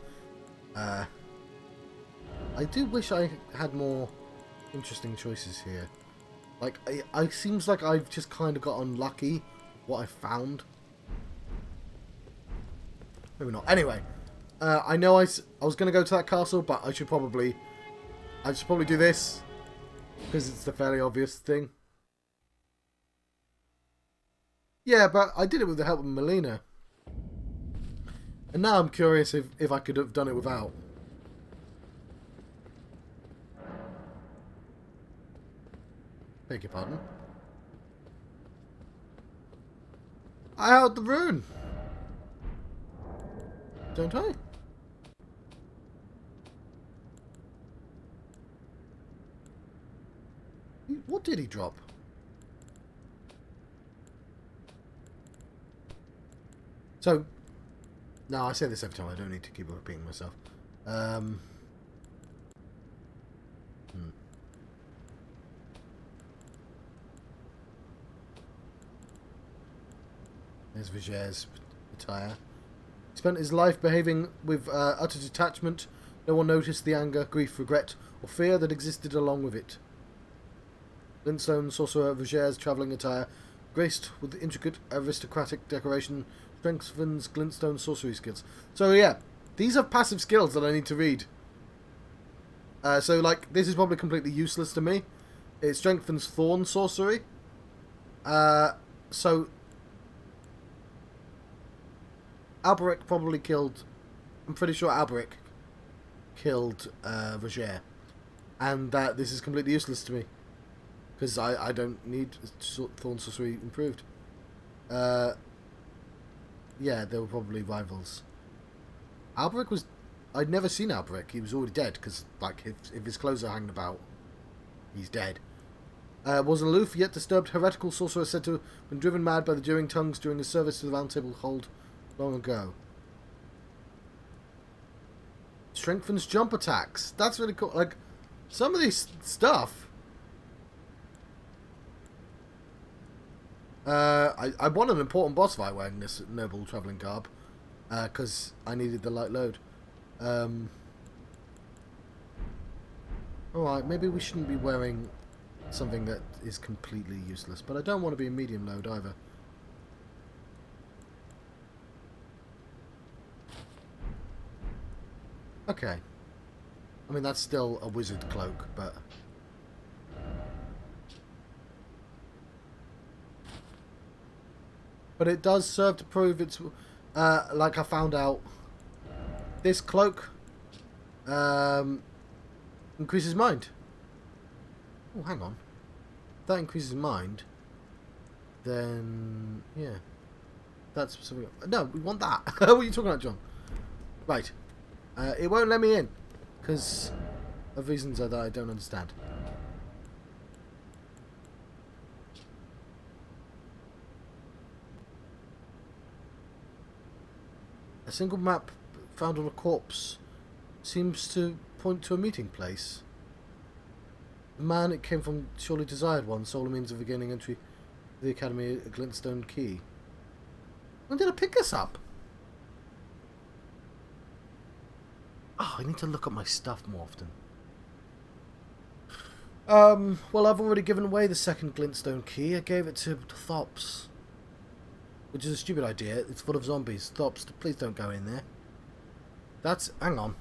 I do wish I had more interesting choices here. Like, it seems like I've just kind of got unlucky what I found. Maybe not. Anyway, I know I was going to go to that castle, but I should probably do this because it's the fairly obvious thing. Yeah, but I did it with the help of Melina. And now I'm curious if I could have done it without. Beg your pardon. I held the rune. Don't I? What did he drop? So, no, I say this every time. I don't need to keep repeating myself. There's Viger's attire. He spent his life behaving with utter detachment. No one noticed the anger, grief, regret, or fear that existed along with it. Glintstone sorcerer Viger's travelling attire, graced with intricate aristocratic decoration, strengthens Glintstone sorcery skills. So yeah, these are passive skills that I need to read. So like, this is probably completely useless to me. It strengthens thorn sorcery. So Alberic probably killed... I'm pretty sure Alberic killed Viger. And that this is completely useless to me. Because I don't need Thorn Sorcery improved. Yeah, they were probably rivals. Alberic was... I'd never seen Alberic. He was already dead. Because, like, if his clothes are hanging about, he's dead. Was an aloof yet disturbed heretical sorcerer said to have been driven mad by the jeering tongues during his service to the Round Table hold long ago. Strengthens jump attacks. That's really cool. Like, some of these stuff... I won an important boss fight wearing this noble travelling garb. Because I needed the light load. Alright, maybe we shouldn't be wearing something that is completely useless. But I don't want to be a medium load either. Okay. I mean, that's still a wizard cloak, but but it does serve to prove it's... like I found out, this cloak increases mind. Oh, hang on. If that increases mind, then... yeah. That's something... no, we want that. What are you talking about, John? Right. It won't let me in, because of reasons that I don't understand. A single map found on a corpse seems to point to a meeting place. The man it came from surely desired one, sole means of regaining entry to the academy, a glintstone key. When did I pick this up? Oh, I need to look at my stuff more often. Well, I've already given away the second glintstone key. I gave it to Thops. Which is a stupid idea. It's full of zombies. Thops, please don't go in there. That's... hang on.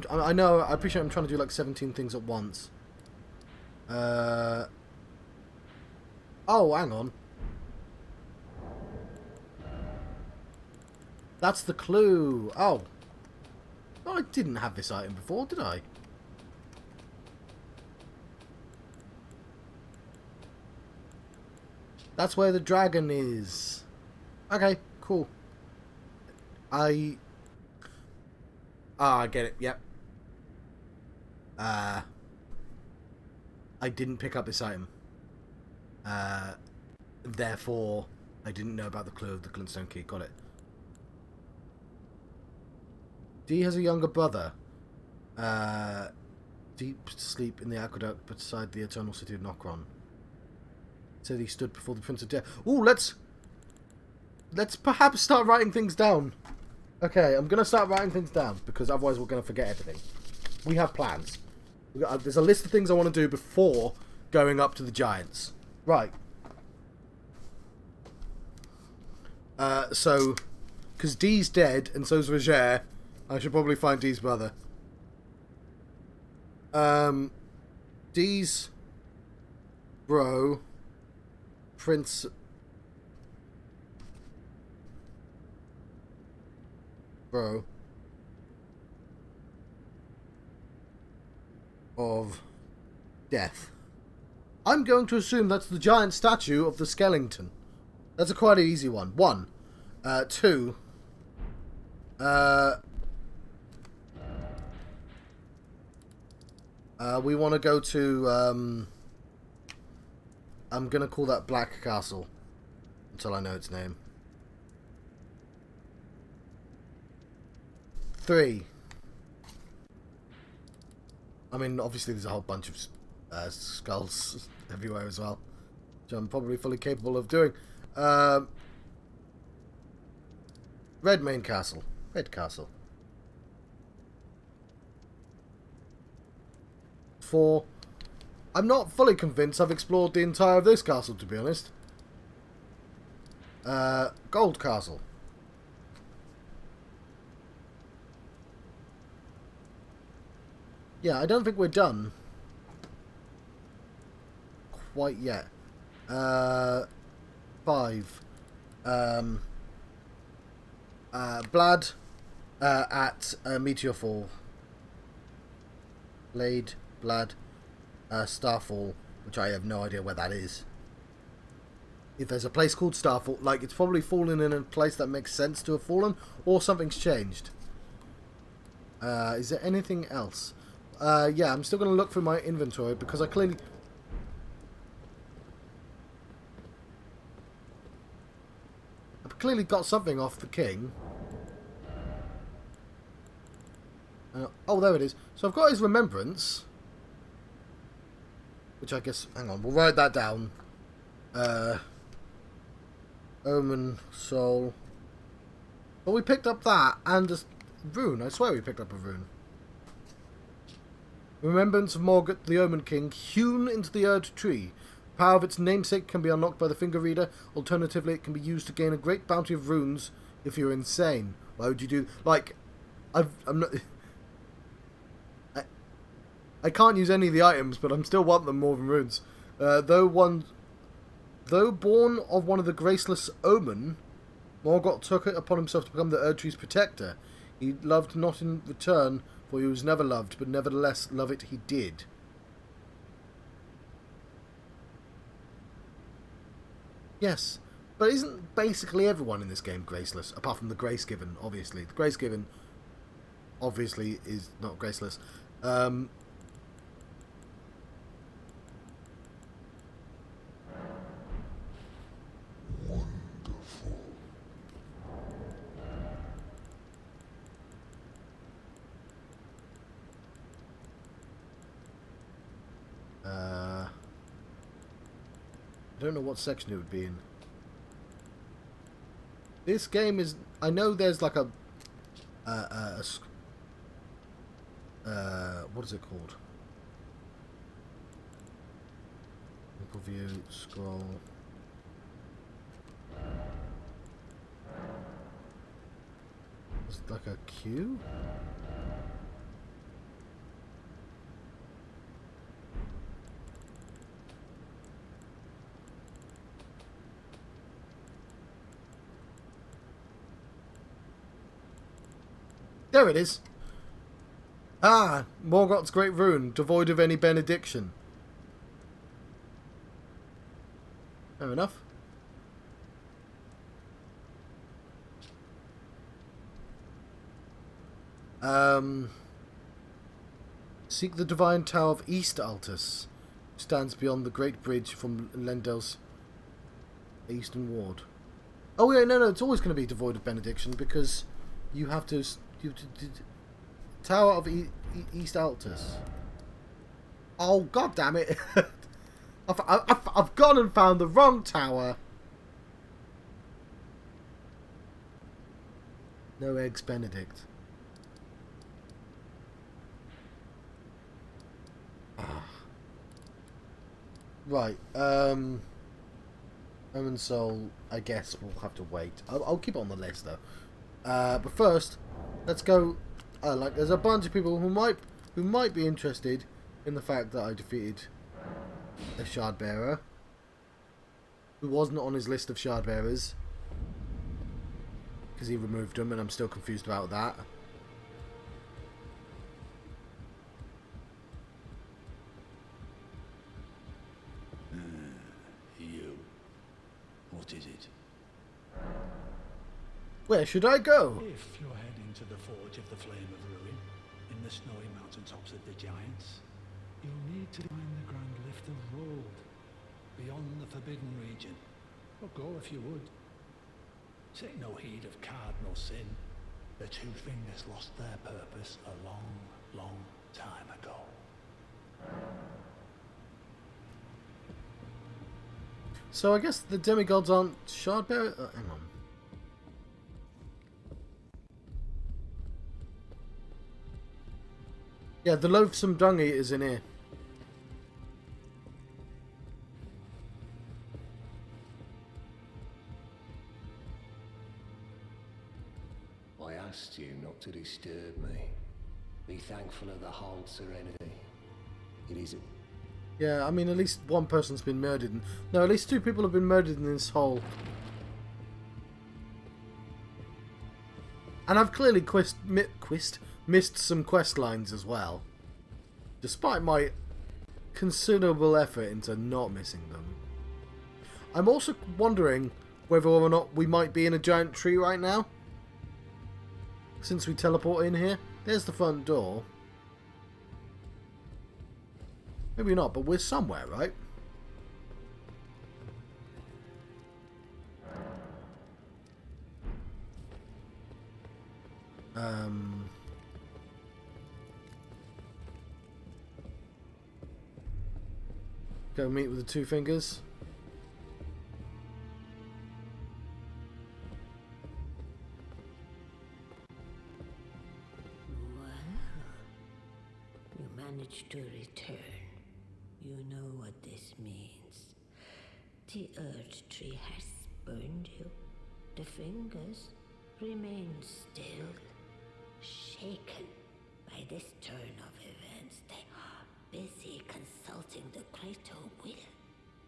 I know, I appreciate I'm trying to do like 17 things at once. Oh, hang on. That's the clue. Oh. I didn't have this item before, did I? That's where the dragon is. Okay, cool. I get it, yep. I didn't pick up this item. Therefore, I didn't know about the clue of the glintstone key. Got it. Dee has a younger brother. Deep sleep in the aqueduct beside the eternal city of Nokron. Said he stood before the Prince of Death. Ooh, let's perhaps start writing things down. Okay, I'm going to start writing things down, because otherwise we're going to forget everything. We have plans. There's a list of things I want to do before going up to the giants. Right. So, because Dee's dead, and so's Roger, I should probably find Dee's brother. Dee's bro... Prince bro of Death. I'm going to assume that's the giant statue of the skeleton. That's a quite easy one. 1. 2. We want to go to I'm going to call that Black Castle until I know its name. 3. I mean, obviously there's a whole bunch of skulls everywhere as well, which I'm probably fully capable of doing. Red Main Castle. Red Castle. 4. I'm not fully convinced I've explored the entire of this castle, to be honest. Gold Castle. Yeah, I don't think we're done quite yet. 5. Blad at Meteor Fall. Blade, Blad. Starfall, which I have no idea where that is. If there's a place called Starfall, like, it's probably fallen in a place that makes sense to have fallen, or something's changed. Is there anything else? Yeah, I'm still going to look through my inventory, because I've clearly got something off the king. Oh, there it is. So I've got his remembrance. Which I guess... hang on, we'll write that down. Omen, Soul. But we picked up that and a rune. I swear we picked up a rune. Remembrance of Morgott, the Omen King, hewn into the Erd tree. Power of its namesake can be unlocked by the finger reader. Alternatively, it can be used to gain a great bounty of runes if you're insane. Why would you do... like, I'm not... I can't use any of the items, but I still want them more than runes. Though one Though born of one of the graceless Omen, Morgott took it upon himself to become the Erdtree's protector. He loved not in return, for he was never loved, but nevertheless love it he did. Yes, but isn't basically everyone in this game graceless, apart from the Grace Given, obviously. The Grace Given, obviously, is not graceless. I don't know what section it would be in. This game is... I know there's like a what is it called? Local view, scroll. It's like a queue? There it is. Ah, Morgott's Great Rune, devoid of any benediction. Fair enough. Seek the divine tower of East Altus, which stands beyond the great bridge from Lendel's eastern ward. Oh yeah, no, it's always going to be devoid of benediction because you have to Tower of East Altus. Oh god damn it! I've gone and found the wrong tower. No eggs Benedict. Right, Omen Soul, I guess we'll have to wait. I'll keep it on the list though. But first, let's go. Like, there's a bunch of people who might be interested in the fact that I defeated a shard bearer who wasn't on his list of shard bearers because he removed them, and I'm still confused about that. You. What is it? Where should I go? If you're heading to the Forge of the Flame of Ruin, in the snowy mountaintops of the Giants, you'll need to find the Grand Lift of Road, beyond the Forbidden Region. Or go if you would. Take no heed of cardinal sin. The Two Fingers lost their purpose a long, long time ago. So I guess the demigods aren't shard bearers? Hang on. Yeah, the loathsome dung eaters in here. I asked you not to disturb me. Be thankful of the whole serenity. It isn't. Yeah, I mean, at least one person's been murdered. No, at least two people have been murdered in this hole. And I've clearly missed some quest lines as well. Despite my considerable effort into not missing them. I'm also wondering whether or not we might be in a giant tree right now. Since we teleport in here. There's the front door. Maybe not, but we're somewhere, right? Go meet with the Two Fingers. Well, you managed to return. You know what this means. The Earth Tree has spurned you. The Fingers remain still, shaken by this turn of events. They are busy consulting the greater will.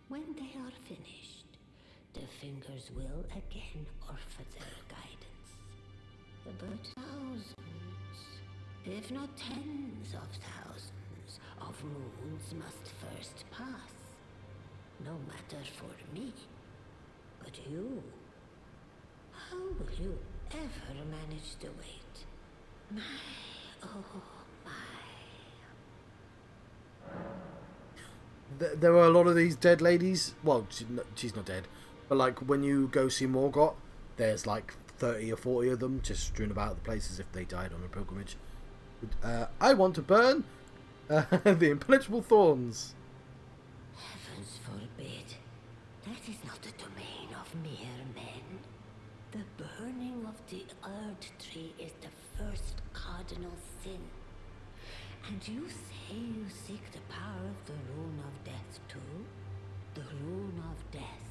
When they are finished, Fingers will again offer their guidance. But thousands, if not tens of thousands, of moons must first pass. No matter for me. But you, how will you ever manage to wait? My, oh my. There are a lot of these dead ladies. Well, she's not dead. But like when you go see Morgott, there's like 30 or 40 of them just strewn about the place as if they died on a pilgrimage. I want to burn the impenetrable thorns. Heavens forbid. That is not the domain of mere men. The burning of the Earth Tree is the first cardinal sin. And you say you seek the power of the Rune of Death too? The Rune of Death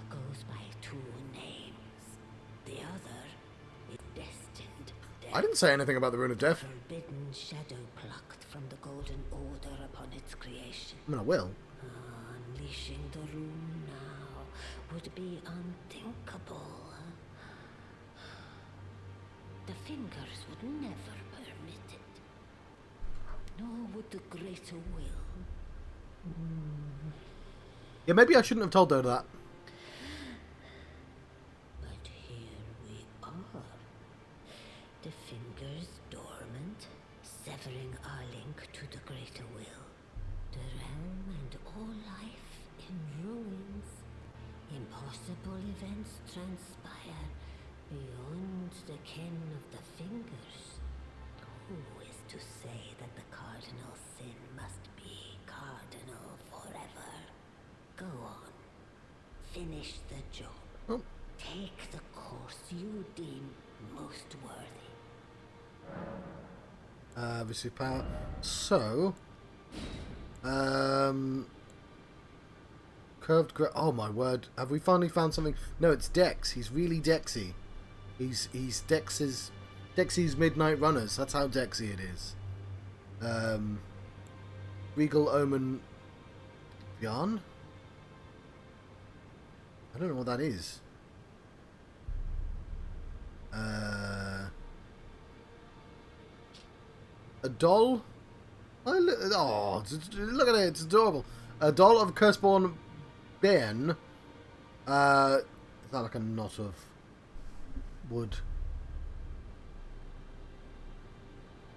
goes by two names. The other is destined death. I didn't say anything about the Rune of Death. Forbidden shadow plucked from the Golden Order upon its creation. I mean, I will. Unleashing the rune now would be unthinkable. The Fingers would never permit it. Nor would the Greater Will. Yeah, maybe I shouldn't have told her that. But here we are. The Fingers dormant, severing our link to the Greater Will. The realm and all life in ruins. Impossible events transpire beyond the ken of the Fingers. Who is to say that the cardinal sin must be cardinal forever? Go on. Finish the job. Oh. Take the course you deem most worthy. Receive power. So, curved oh my word! Have we finally found something? No, it's Dex. He's really Dexy. He's Dex's Midnight Runners. That's how Dexy it is. Regal Omen Yarn? I don't know what that is. A doll? Oh, look at it, it's adorable. A doll of Curseborn Ben. Is that like a knot of wood?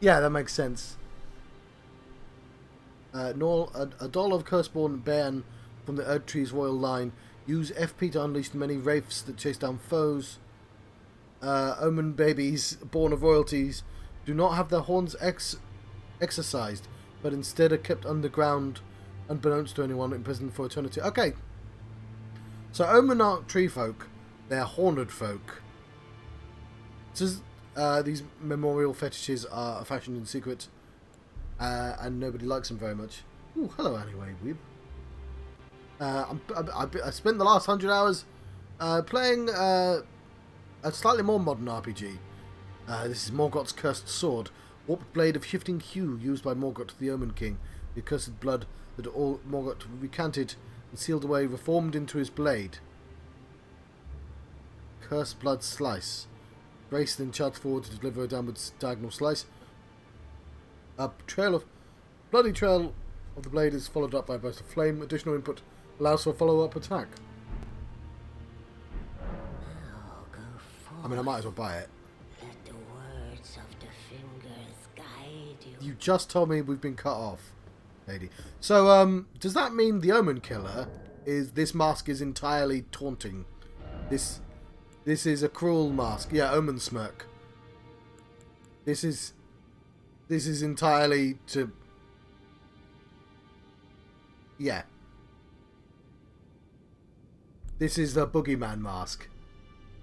Yeah, that makes sense. A doll of Curseborn Ben from the Erdtree's royal line. Use FP to unleash the many wraiths that chase down foes. Omen babies born of royalties do not have their horns exercised, but instead are kept underground, unbeknownst to anyone, imprisoned for eternity. Okay. So Omen aren't tree folk, they're horned folk. These memorial fetishes are fashioned in secret, and nobody likes them very much. Ooh, hello anyway, weeb. I spent the last 100 hours playing a slightly more modern RPG. This is Morgott's Cursed Sword, warped blade of shifting hue used by Morgott, the Omen King. The accursed blood that all Morgott recanted and sealed away reformed into his blade. Cursed blood slice. Brace then charge forward to deliver a downwards diagonal slice. A bloody trail of the blade is followed up by a burst of flame. Additional input allows for a follow-up attack. I mean, I might as well buy it. Let the words of the Fingers guide you. You just told me we've been cut off, lady. So, does that mean the Omen Killer this mask is entirely taunting? This is a cruel mask. Yeah, Omen Smirk. This is entirely to... Yeah. This is the Boogeyman mask.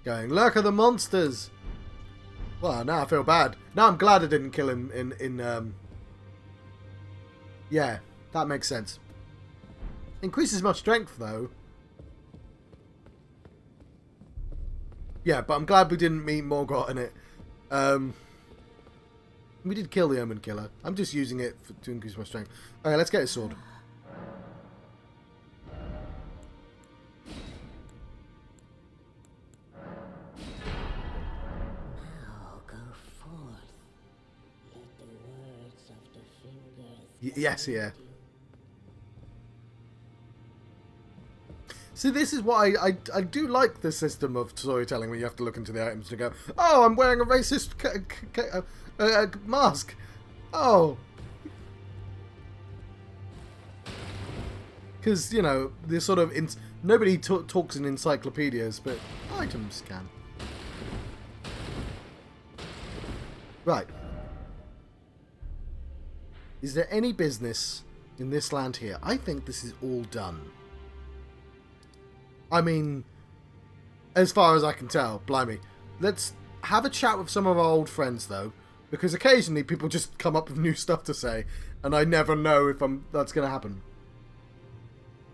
Going, look at the monsters! Well, now I feel bad. Now I'm glad I didn't kill him in Yeah, that makes sense. Increases my strength, though. Yeah, but I'm glad we didn't meet Morgott in it. We did kill the Omen Killer. I'm just using it to increase my strength. Okay, let's get his sword. Yes, yeah. See, this is why I do like the system of storytelling where you have to look into the items to go, oh, I'm wearing a racist mask. Oh. Because, you know, this sort of... nobody talks in encyclopedias, but items can. Right. Is there any business in this land here? I think this is all done. I mean, as far as I can tell, blimey. Let's have a chat with some of our old friends, though, because occasionally people just come up with new stuff to say, and I never know if that's going to happen.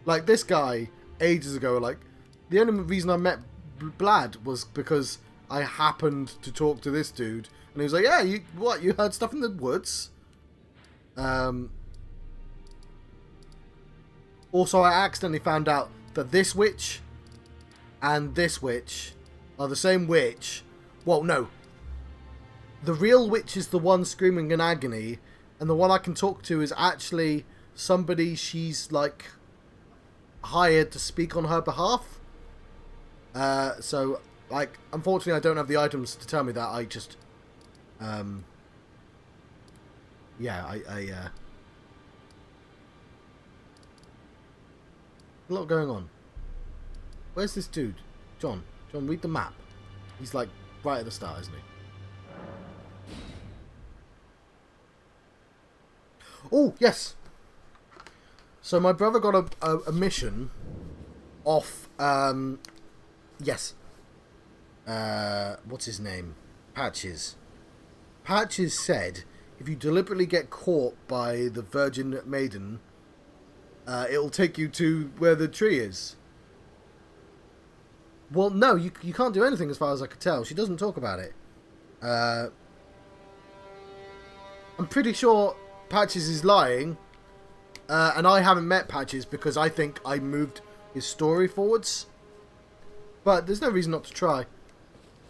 Like this guy, ages ago, like, the only reason I met Blad was because I happened to talk to this dude, and he was like, yeah, you heard stuff in the woods? Also, I accidentally found out that this witch and this witch are the same witch. Well, no. The real witch is the one screaming in agony, and the one I can talk to is actually somebody she's, like, hired to speak on her behalf. So, like, unfortunately I don't have the items to tell me that. I just, yeah, a lot going on. Where's this dude? John, read the map. He's, like, right at the start, isn't he? Oh, yes! So my brother got a mission off, yes. What's his name? Patches. Patches said, if you deliberately get caught by the Virgin Maiden, it'll take you to where the tree is. Well, no, you can't do anything as far as I could tell. She doesn't talk about it. I'm pretty sure Patches is lying. And I haven't met Patches because I think I moved his story forwards. But there's no reason not to try.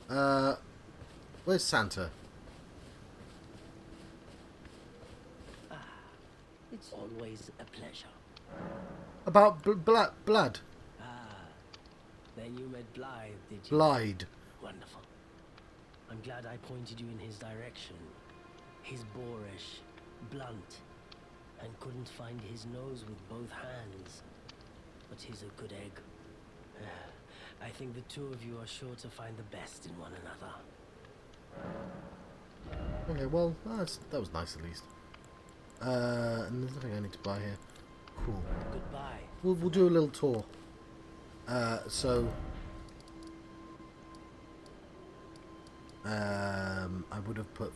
Where's Santa? It's always a pleasure. About Blad. Then you met Blythe, did you? Blythe. Wonderful. I'm glad I pointed you in his direction. He's boorish, blunt, and couldn't find his nose with both hands. But he's a good egg. I think the two of you are sure to find the best in one another. Okay, well, that was nice at least. And there's nothing I need to buy here. Cool. Goodbye. We'll do a little tour. So... I would have put...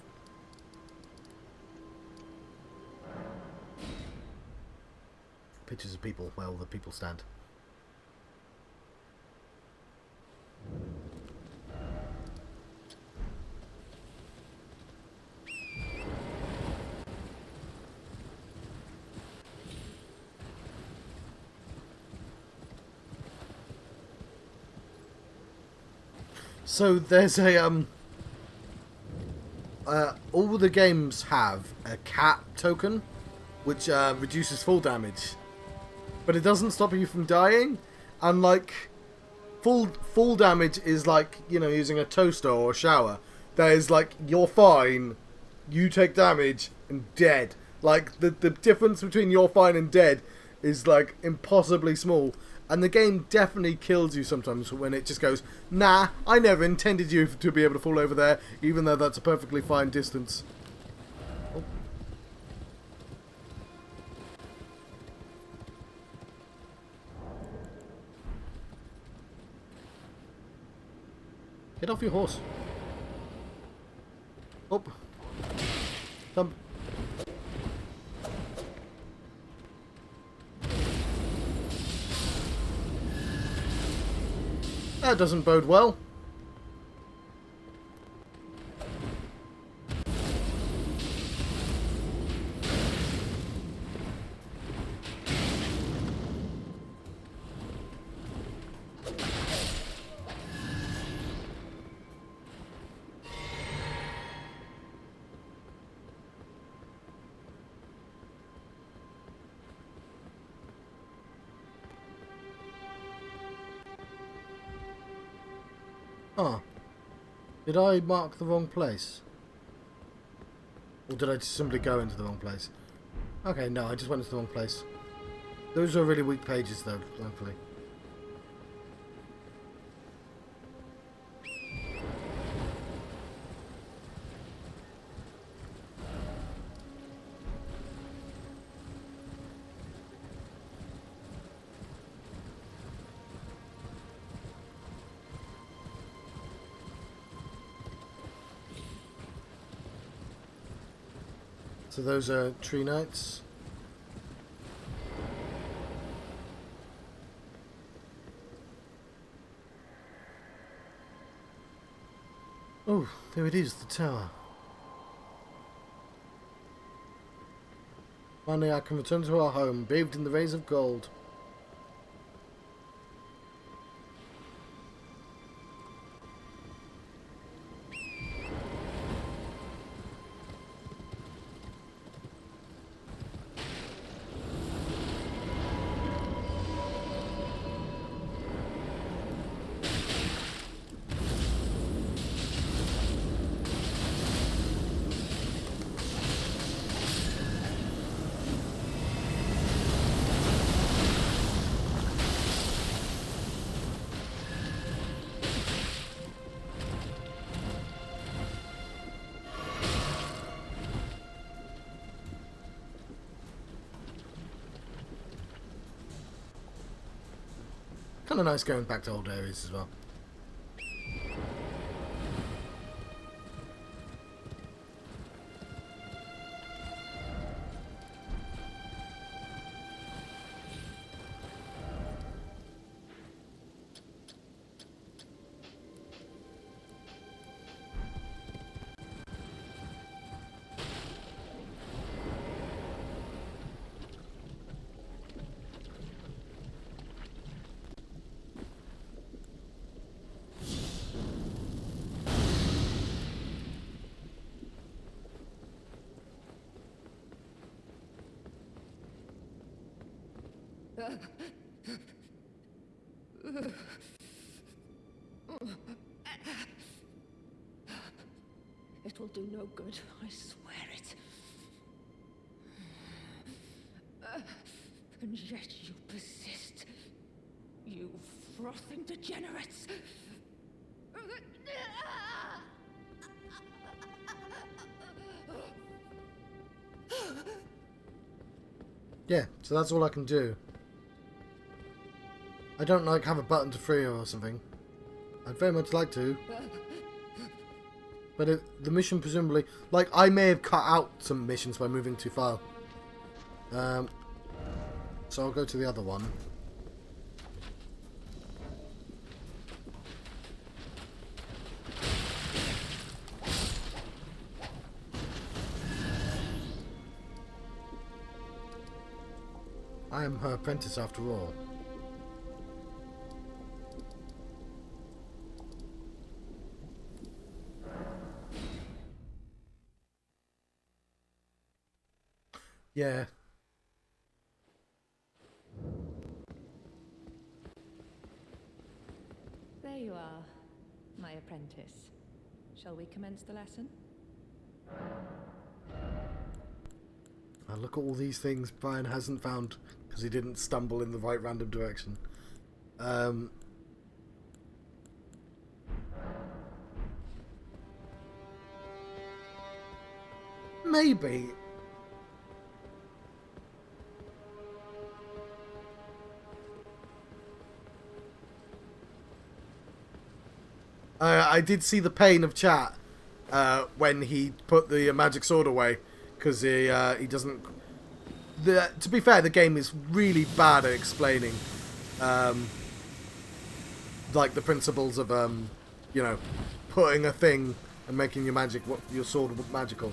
pictures of people where all the people stand. So there's a all the games have a cat token, which reduces full damage, but it doesn't stop you from dying. And like full damage is like, you know, using a toaster or a shower. There's like, you're fine, you take damage and dead. Like the difference between you're fine and dead is like impossibly small. And the game definitely kills you sometimes when it just goes, nah, I never intended you to be able to fall over there, even though that's a perfectly fine distance. Oh. Get off your horse. Oh. Thump. That doesn't bode well. Oh. Did I mark the wrong place? Or did I just simply go into the wrong place? Okay, no, I just went into the wrong place. Those are really weak pages though, thankfully. So those are tree knights. Oh, there it is, the tower. Finally I can return to our home, bathed in the rays of gold. Kind of nice going back to old areas as well. It will do no good, I swear it. And yet you persist. You frothing degenerates. Yeah, so that's all I can do. I don't like have a button to free her or something. I'd very much like to. But the mission presumably... Like, I may have cut out some missions by moving too far. So I'll go to the other one. I am her apprentice after all. Yeah. There you are, my apprentice. Shall we commence the lesson? Now look at all these things Brian hasn't found because he didn't stumble in the right random direction. Maybe. I did see the pain of chat when he put the magic sword away, because he doesn't. To be fair, the game is really bad at explaining, like the principles of you know, putting a thing and making your sword magical.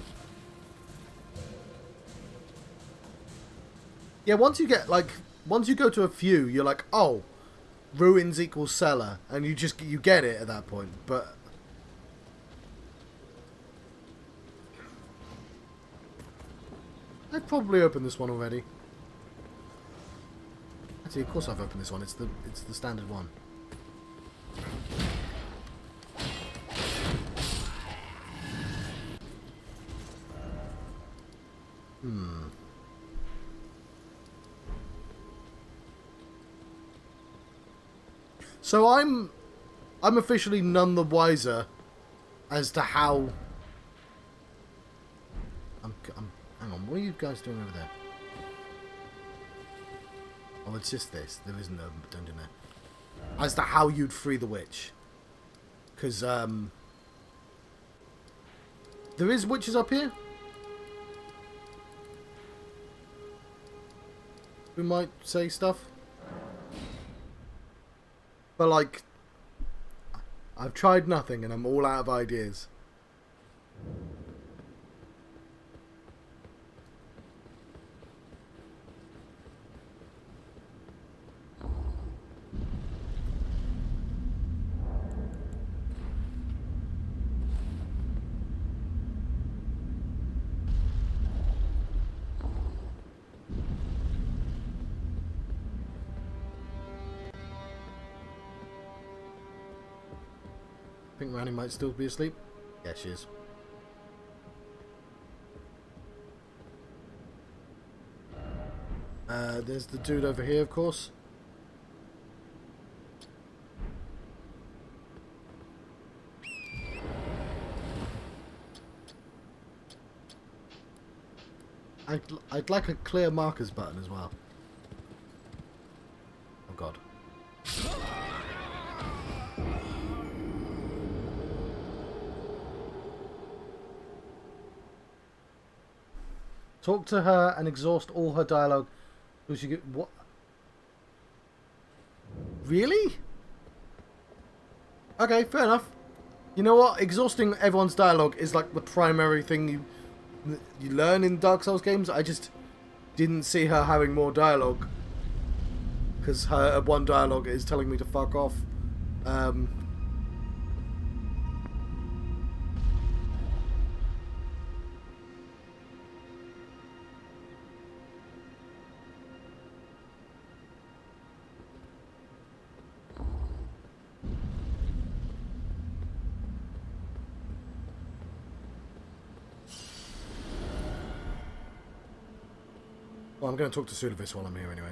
Yeah, once you go to a few, you're like, oh. Ruins equals cellar, and you get it at that point, but I've probably opened this one already. Actually, of course I've opened this one. It's the standard one. So I'm officially none the wiser as to how... hang on, what are you guys doing over there? Oh, it's just this. There isn't a dungeon there. As to how you'd free the witch. Because, there is witches up here? Who might say stuff? But, like, I've tried nothing and I'm all out of ideas. I think Rani might still be asleep. Yeah, she is. There's the dude over here, of course. I'd like a clear markers button as well. Oh god. Talk to her and exhaust all her dialogue. What? Really? Okay, fair enough. You know what? Exhausting everyone's dialogue is like the primary thing you learn in Dark Souls games. I just didn't see her having more dialogue because her one dialogue is telling me to fuck off. Well, I'm going to talk to Sudavis while I'm here anyway.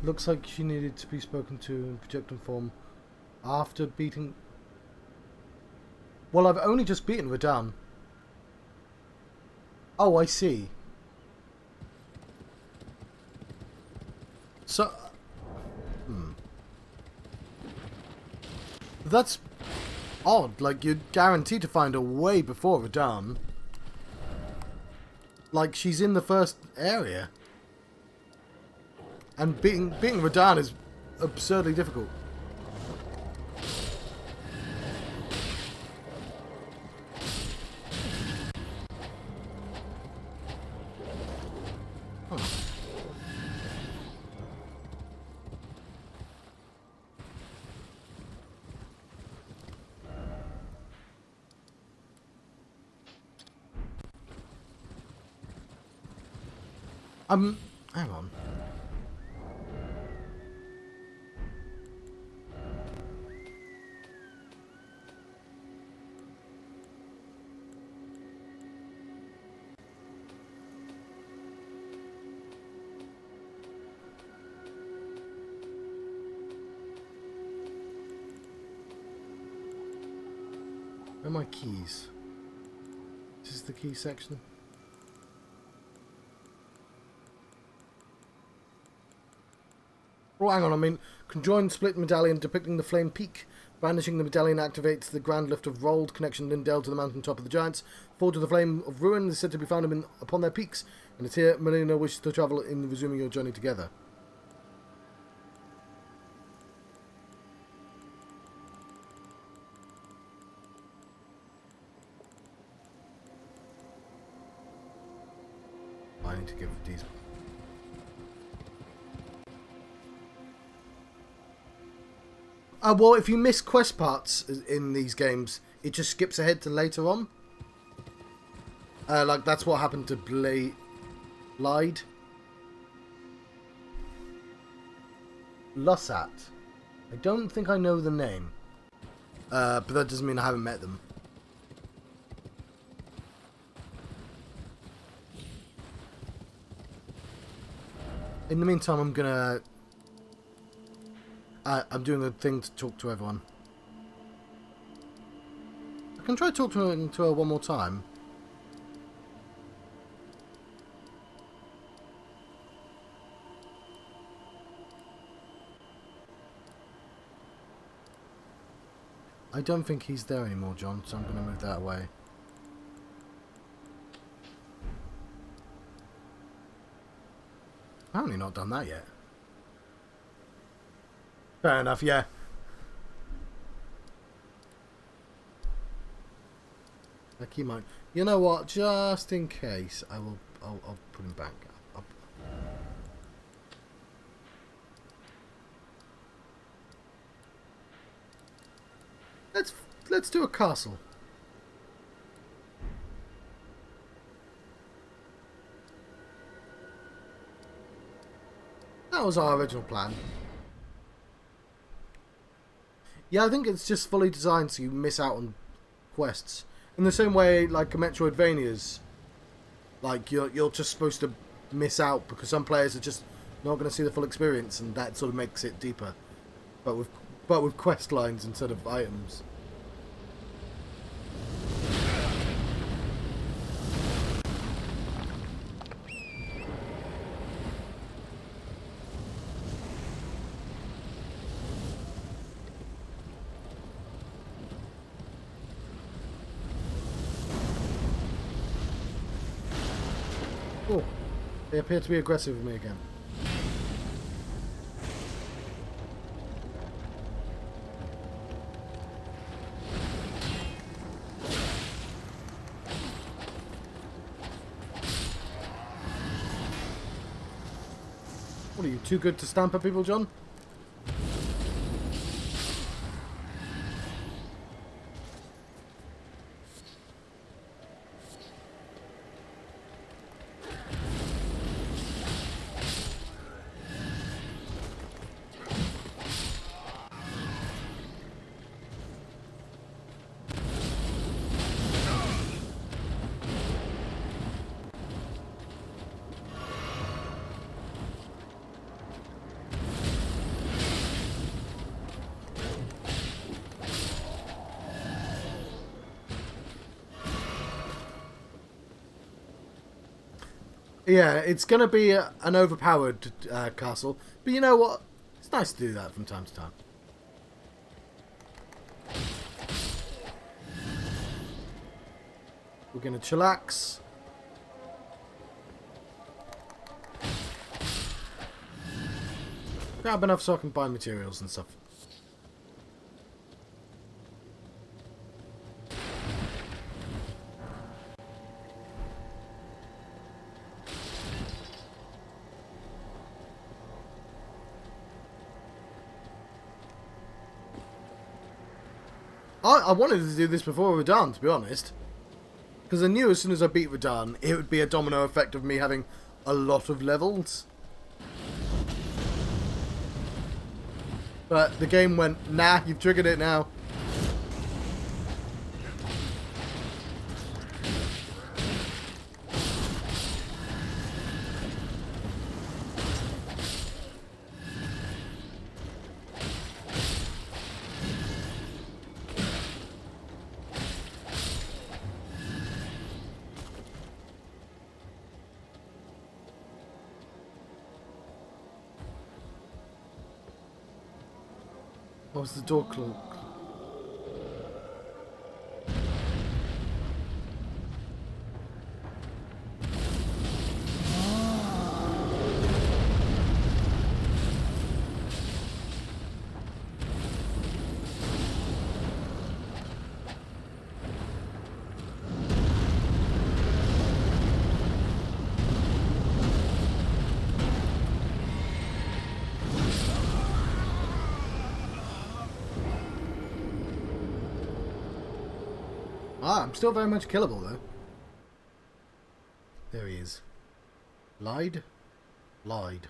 Looks like she needed to be spoken to in projectile form after beating... Well, I've only just beaten Radahn. Oh, I see. So... That's odd. Like, you're guaranteed to find her way before Radahn. Like, she's in the first area. And beating Radahn is absurdly difficult. Hang on. Where are my keys? This is the key section. Oh, hang on, I mean, conjoined split medallion depicting the flame peak. Vanishing the medallion activates the grand lift of rolled connection Lindell to the mountain top of the giants. Fall to the flame of ruin is said to be found upon their peaks, and it's here Melina wishes to travel in resuming your journey together. I need to give these... well, if you miss quest parts in these games, it just skips ahead to later on. Like, that's what happened to Blade... Lied. Lussat. I don't think I know the name. But that doesn't mean I haven't met them. In the meantime, I'm gonna... I'm doing a thing to talk to everyone. I can try to talk to her one more time. I don't think he's there anymore, John, so I'm going to move that away. I've only not done that yet. Fair enough, yeah. Like he might. You know what? Just in case, I'll put him back. Let's do a castle. That was our original plan. Yeah, I think it's just fully designed so you miss out on quests. In the same way, like Metroidvanias, like you're just supposed to miss out because some players are just not going to see the full experience, and that sort of makes it deeper. But with quest lines instead of items. Oh, they appear to be aggressive with me again. What are you, too good to stamp at people, John? Yeah, it's going to be an overpowered castle. But you know what? It's nice to do that from time to time. We're going to chillax. Grab enough so I can buy materials and stuff. I wanted to do this before Radahn, to be honest. Because I knew as soon as I beat Radahn, it would be a domino effect of me having a lot of levels. But the game went, nah, you've triggered it now. What was the door clock? Ah, I'm still very much killable, though. There he is. Lied? Lied.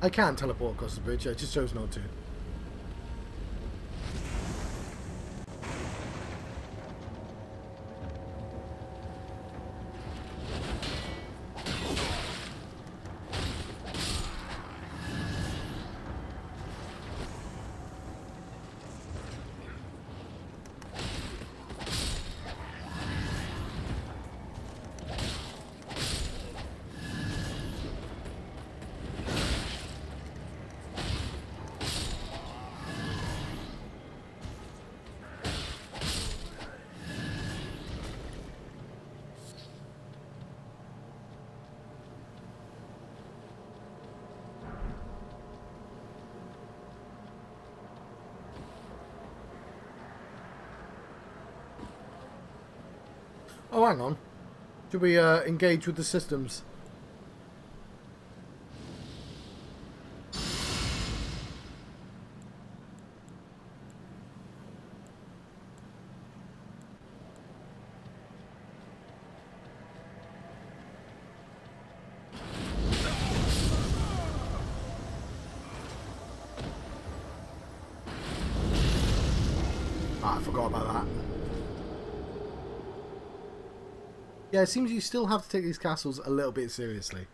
I can teleport across the bridge, I just chose not to. Oh, hang on. Should we engage with the systems? Ah, I forgot about that. Yeah, it seems you still have to take these castles a little bit seriously.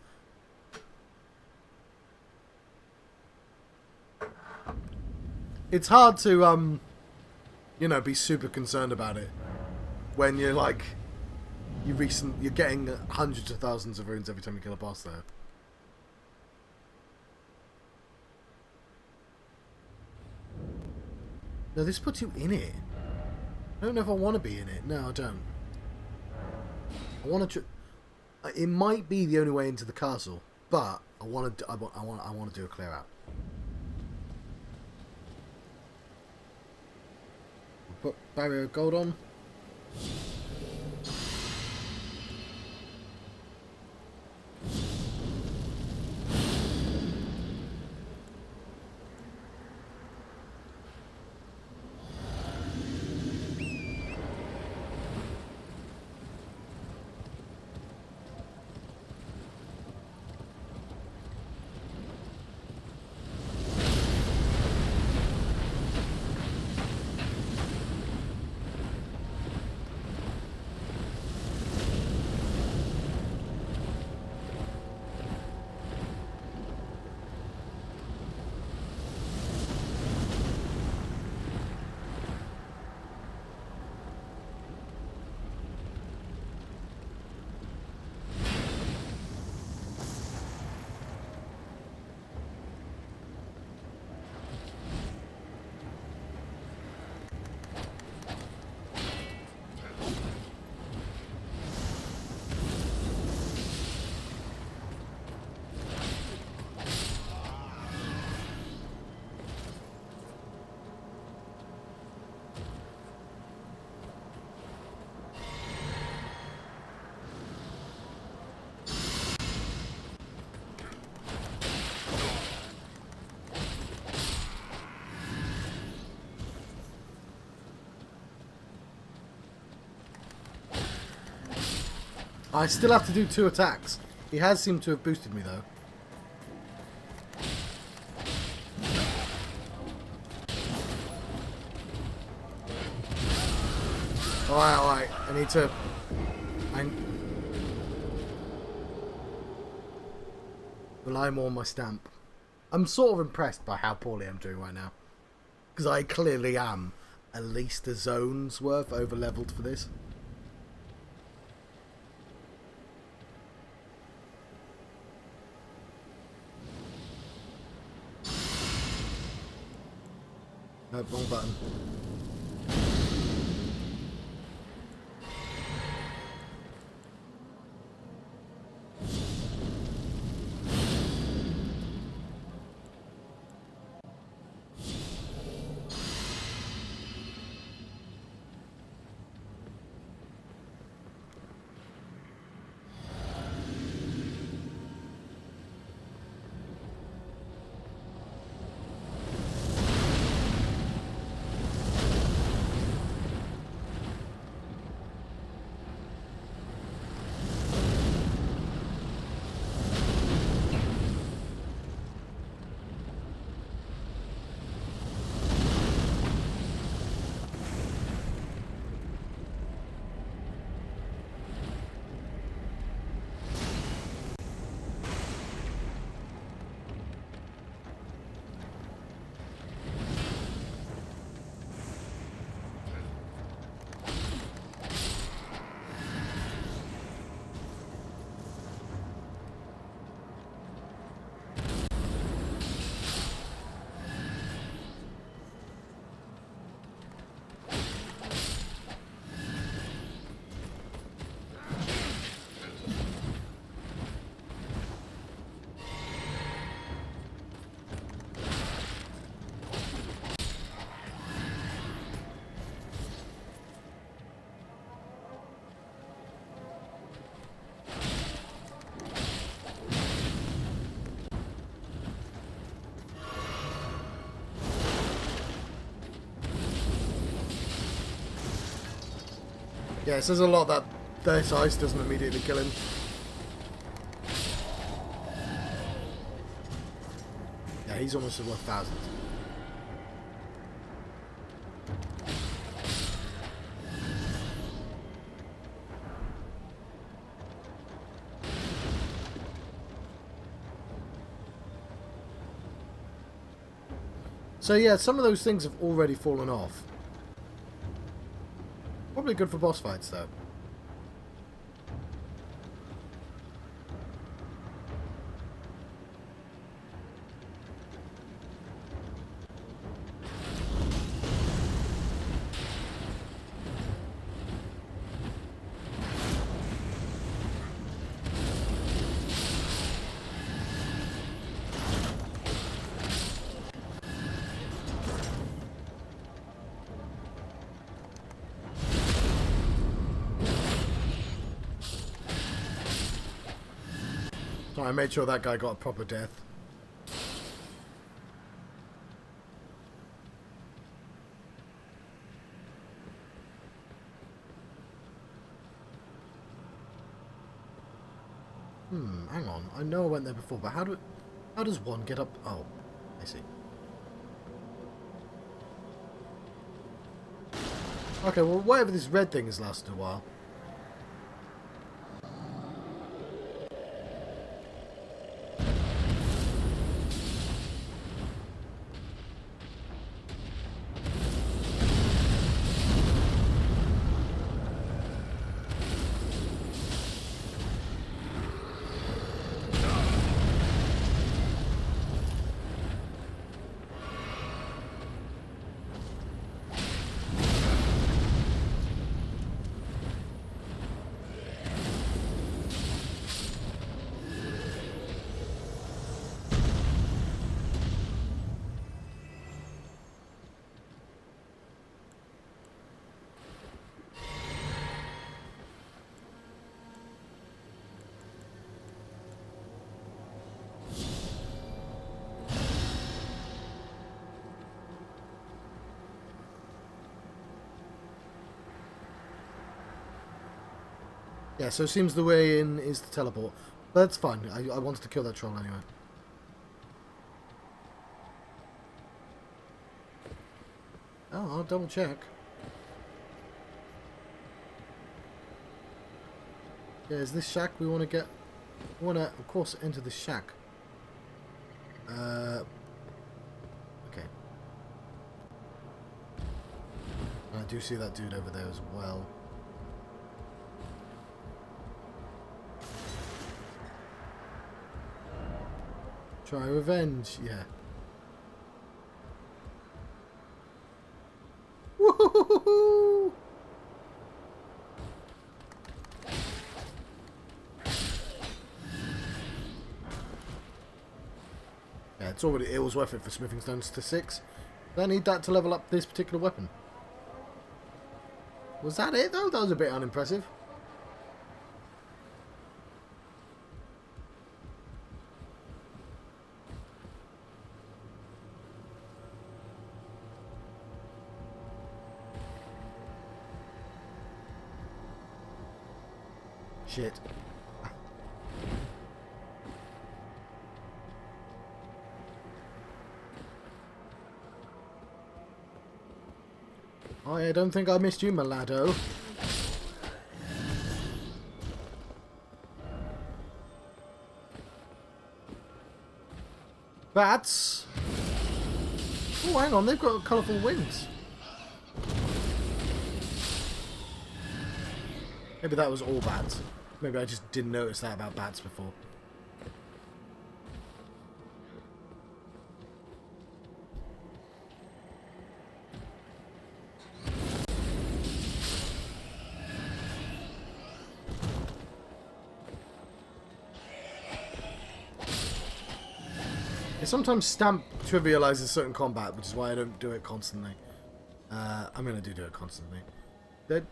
It's hard to, you know, be super concerned about it when you're like, you're getting hundreds of thousands of runes every time you kill a boss there. No, this puts you in it. I don't know if I want to be in it. No, I don't. I want to. It might be the only way into the castle, but I want to. I want to do a clear out. Put barrier of gold on. I still have to do 2 attacks. He has seemed to have boosted me though. Alright. I need to... rely more on my stamp. I'm sort of impressed by how poorly I'm doing right now. Because I clearly am at least a zone's worth over leveled for this. No, wrong button. Yeah, it says a lot that this ice doesn't immediately kill him. Yeah, he's almost at 1,000. So yeah, some of those things have already fallen off. Probably good for boss fights though. So I made sure that guy got a proper death. Hang on. I know I went there before, but how does one get up? Oh, I see. Okay, well, whatever this red thing has lasted a while. Yeah, so it seems the way in is to teleport. But that's fine. I wanted to kill that troll anyway. Oh, I'll double check. Yeah, is this shack we want to get? We want to, of course, enter the shack. Okay. I do see that dude over there as well. Try revenge, yeah. Woohoo! Yeah, it was worth it for smithing stones to 6. I need that to level up this particular weapon. Was that it though? That was a bit unimpressive. Shit. I don't think I missed you, Malado. Bats. Oh, hang on, they've got colourful wings. Maybe that was all bats. Maybe I just didn't notice that about bats before. It sometimes stamp trivializes certain combat, which is why I don't do it constantly. I'm gonna do it constantly. You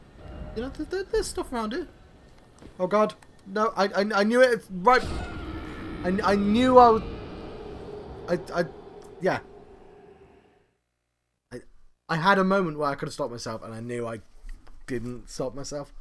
know, there's stuff around it. Oh god. No, I knew it right. I knew I would. Yeah. I had a moment where I could have stopped myself, and I knew I didn't stop myself.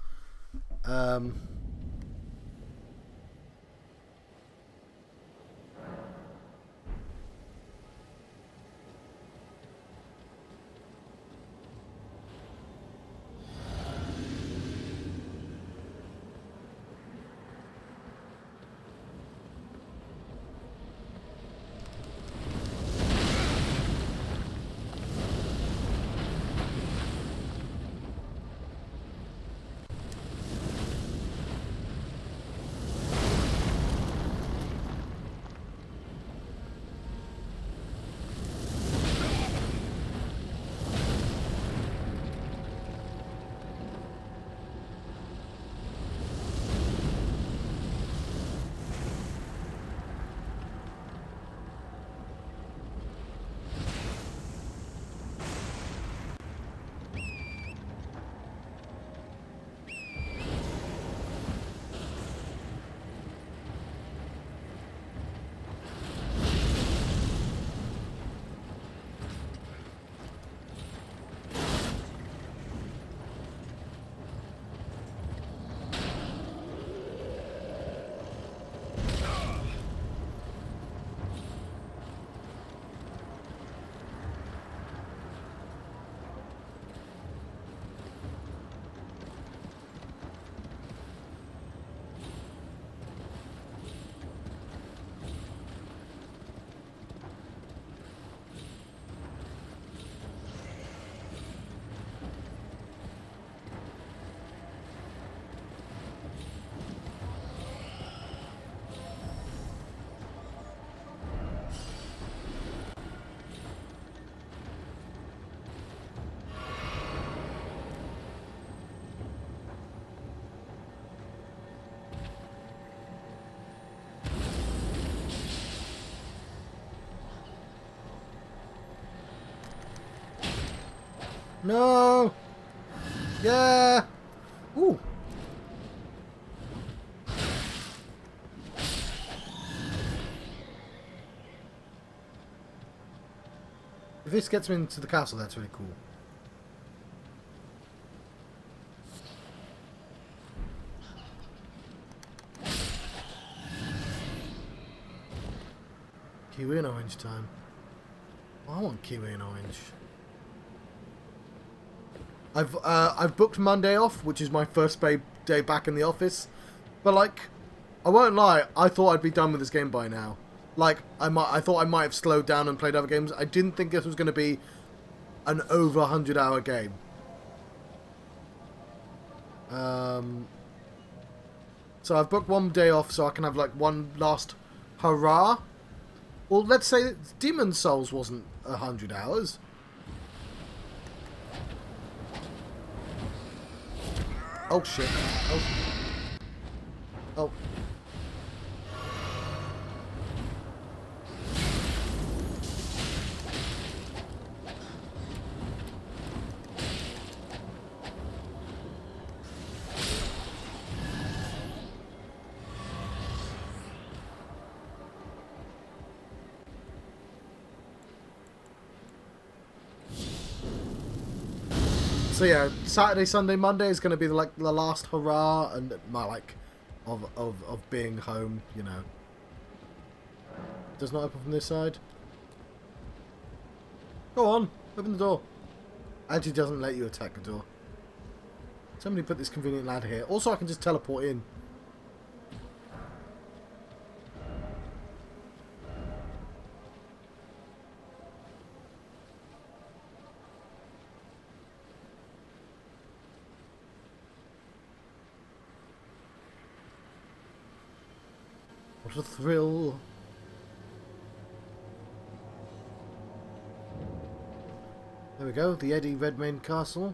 No! Yeah! Ooh! If this gets me into the castle, that's really cool. Kiwi and orange time. I want kiwi and orange. I've booked Monday off, which is my first day back in the office. But like, I won't lie, I thought I'd be done with this game by now. Like, I thought I might have slowed down and played other games. I didn't think this was going to be an over 100-hour game. So I've booked one day off so I can have like one last hurrah. Well, let's say that Demon's Souls wasn't 100 hours. Oh shit. Oh. Oh. So yeah, Saturday, Sunday, Monday is going to be like the last hurrah and my like of being home, you know. Does not open from this side. Go on, open the door. Actually doesn't let you attack the door. Somebody put this convenient ladder here. Also, I can just teleport in. What a thrill. There we go, the Eddie Redmayne Castle.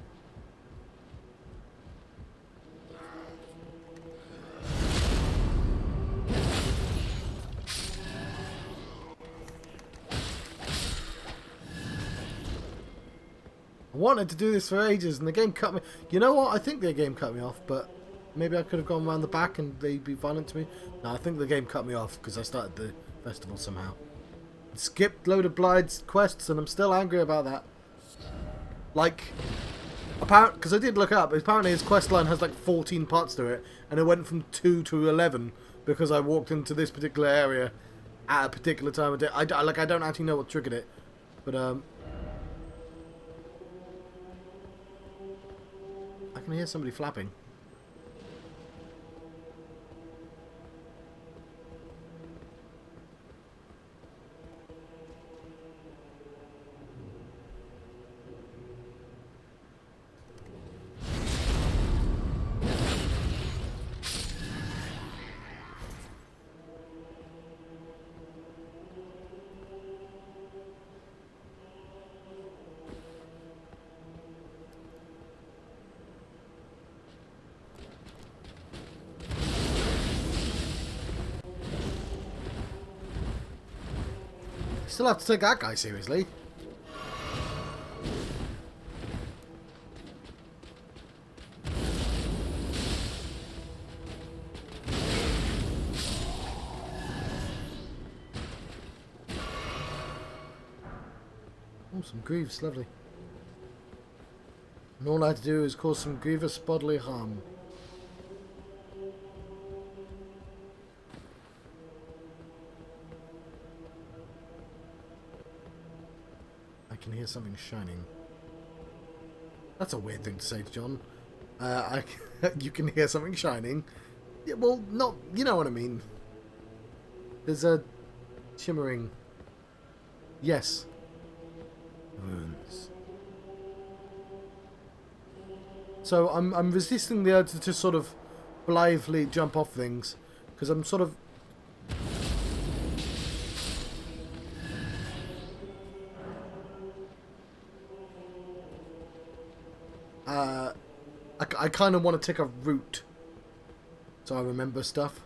I wanted to do this for ages and the game cut me. You know what? I think the game cut me off, but maybe I could have gone around the back and they'd be violent to me. No, I think the game cut me off because I started the festival somehow. Skipped load of blind quests and I'm still angry about that. Like, Apparently, because I did look up, apparently his quest line has like 14 parts to it, and it went from 2 to 11 because I walked into this particular area at a particular time of day. I don't actually know what triggered it, but I can hear somebody flapping. Still have to take that guy seriously. Oh, some grieves, lovely. And all I had to do is cause some grievous bodily harm. I can hear something shining. That's a weird thing to say to John. You can hear something shining. Yeah, well, not... You know what I mean. There's a shimmering... Yes. Runes. So I'm resisting the urge to just sort of blithely jump off things. Because I'm sort of... I kind of want to take a route so I remember stuff.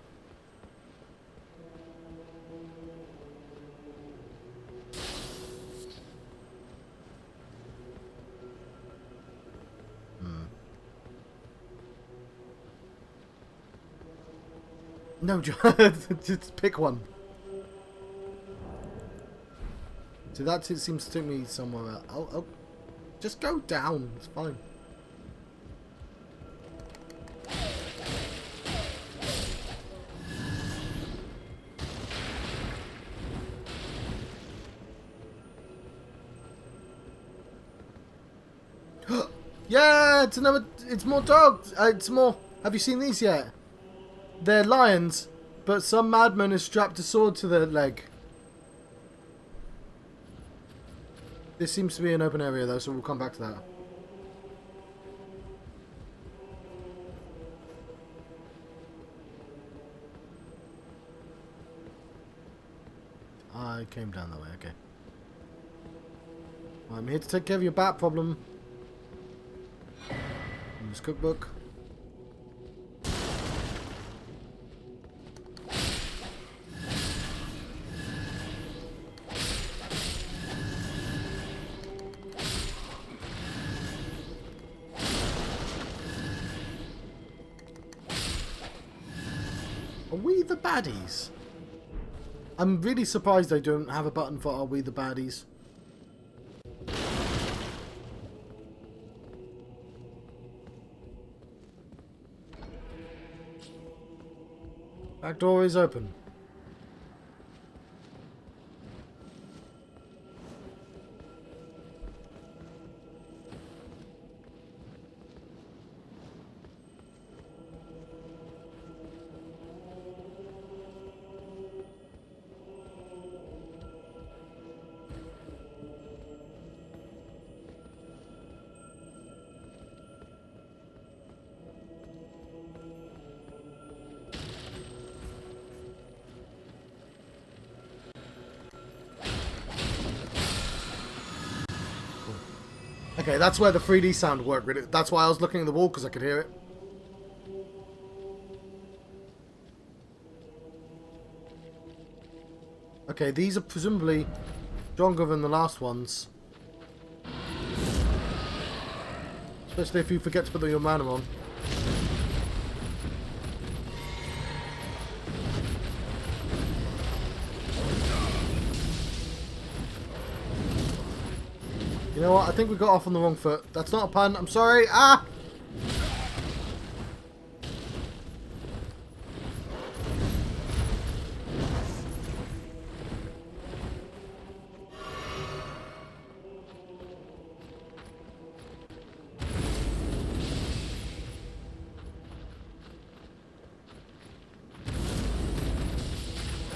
No, just pick one. So that it seems to take me somewhere else. I'll just go down. It's fine. Yeah, it's another. It's more dogs. It's more. Have you seen these yet? They're lions, but some madman has strapped a sword to their leg. This seems to be an open area though, so we'll come back to that. I came down that way, okay. I'm here to take care of your bat problem. Use cookbook. Are we the baddies? I'm really surprised I don't have a button for Are We the Baddies. Back door is open. Okay, that's where the 3D sound worked. Really. That's why I was looking at the wall, because I could hear it. Okay, these are presumably stronger than the last ones. Especially if you forget to put your mana on. You know what? I think we got off on the wrong foot. That's not a pun. I'm sorry. Ah!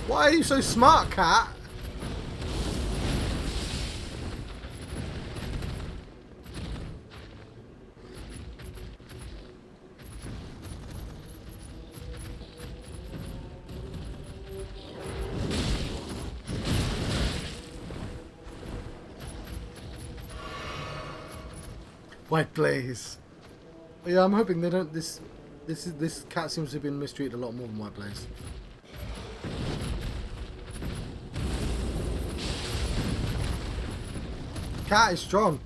Why are you so smart, cat? White Blaze. But yeah, I'm hoping they don't. This cat seems to have been mistreated a lot more than White Blaze. Cat is strong.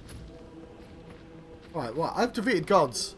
Right, what? I've defeated gods.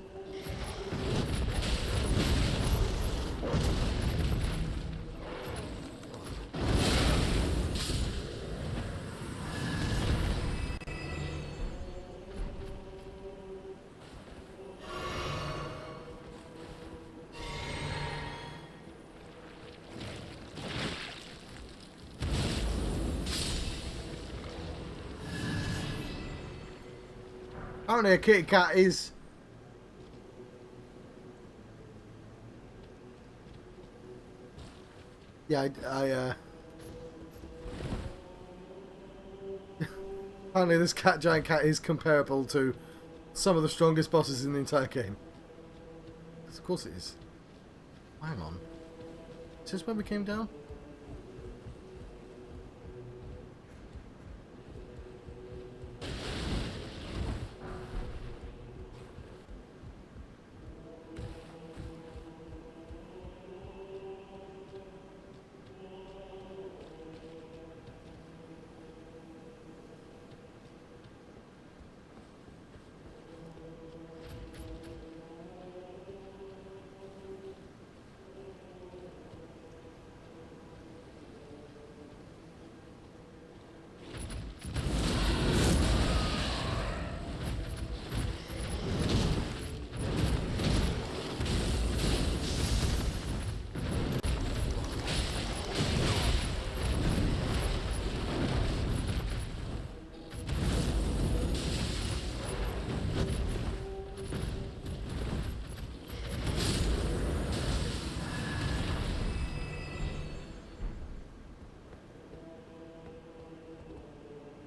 Apparently a kitty cat is... Yeah, apparently this giant cat is comparable to some of the strongest bosses in the entire game. Of course it is. Hang on. Is this where we came down?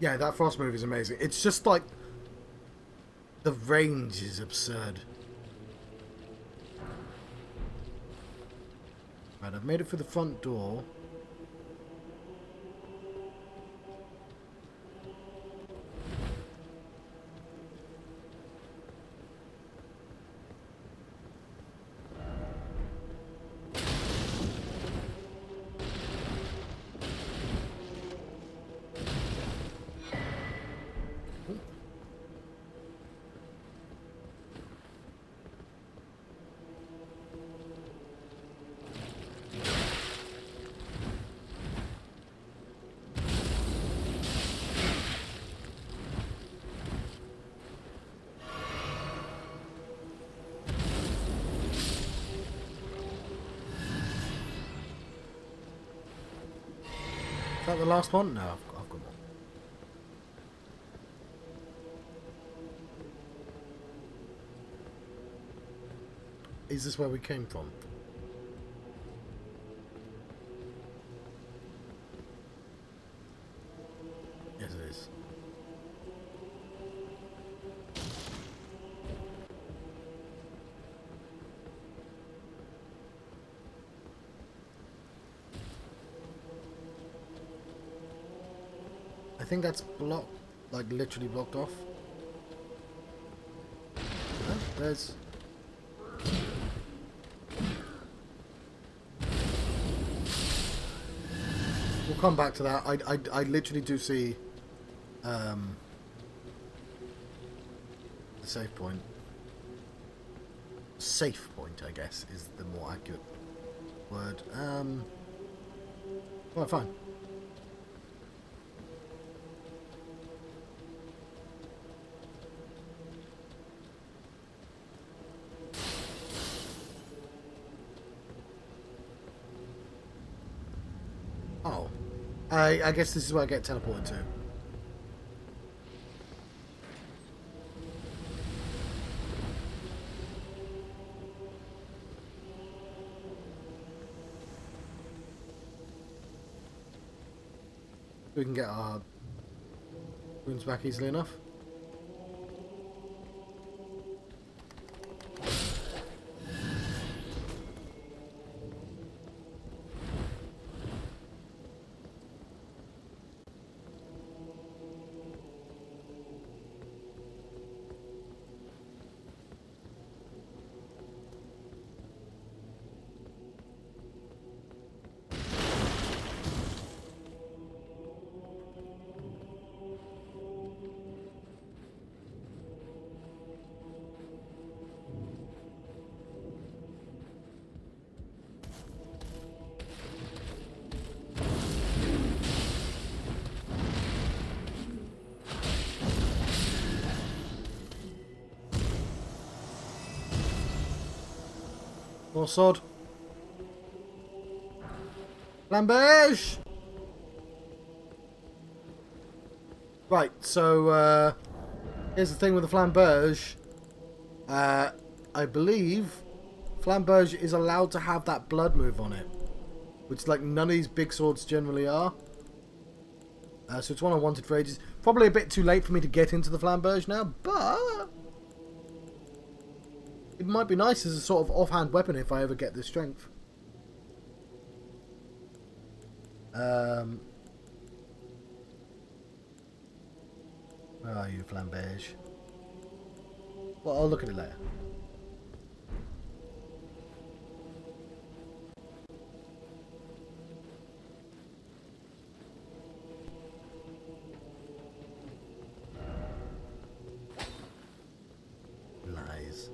Yeah, that frost move is amazing. It's just like... the range is absurd. Right, I've made it for the front door. Is that the last one? No, I've got more. Is this where we came from? Yes, it is. I think that's blocked, like literally blocked off. Oh, there's... We'll come back to that. I literally do see the save point. Safe point, I guess, is the more accurate word. Well, fine. I guess this is where I get teleported to. We can get our wounds back easily enough. More sword. Flamberge! Right, so here's the thing with the flamberge. I believe flamberge is allowed to have that blood move on it, which like none of these big swords generally are. So it's one I wanted for ages. Probably a bit too late for me to get into the flamberge now, but it might be nice as a sort of offhand weapon if I ever get the strength. Where are you, flamberge? Well, I'll look at it later. Lies.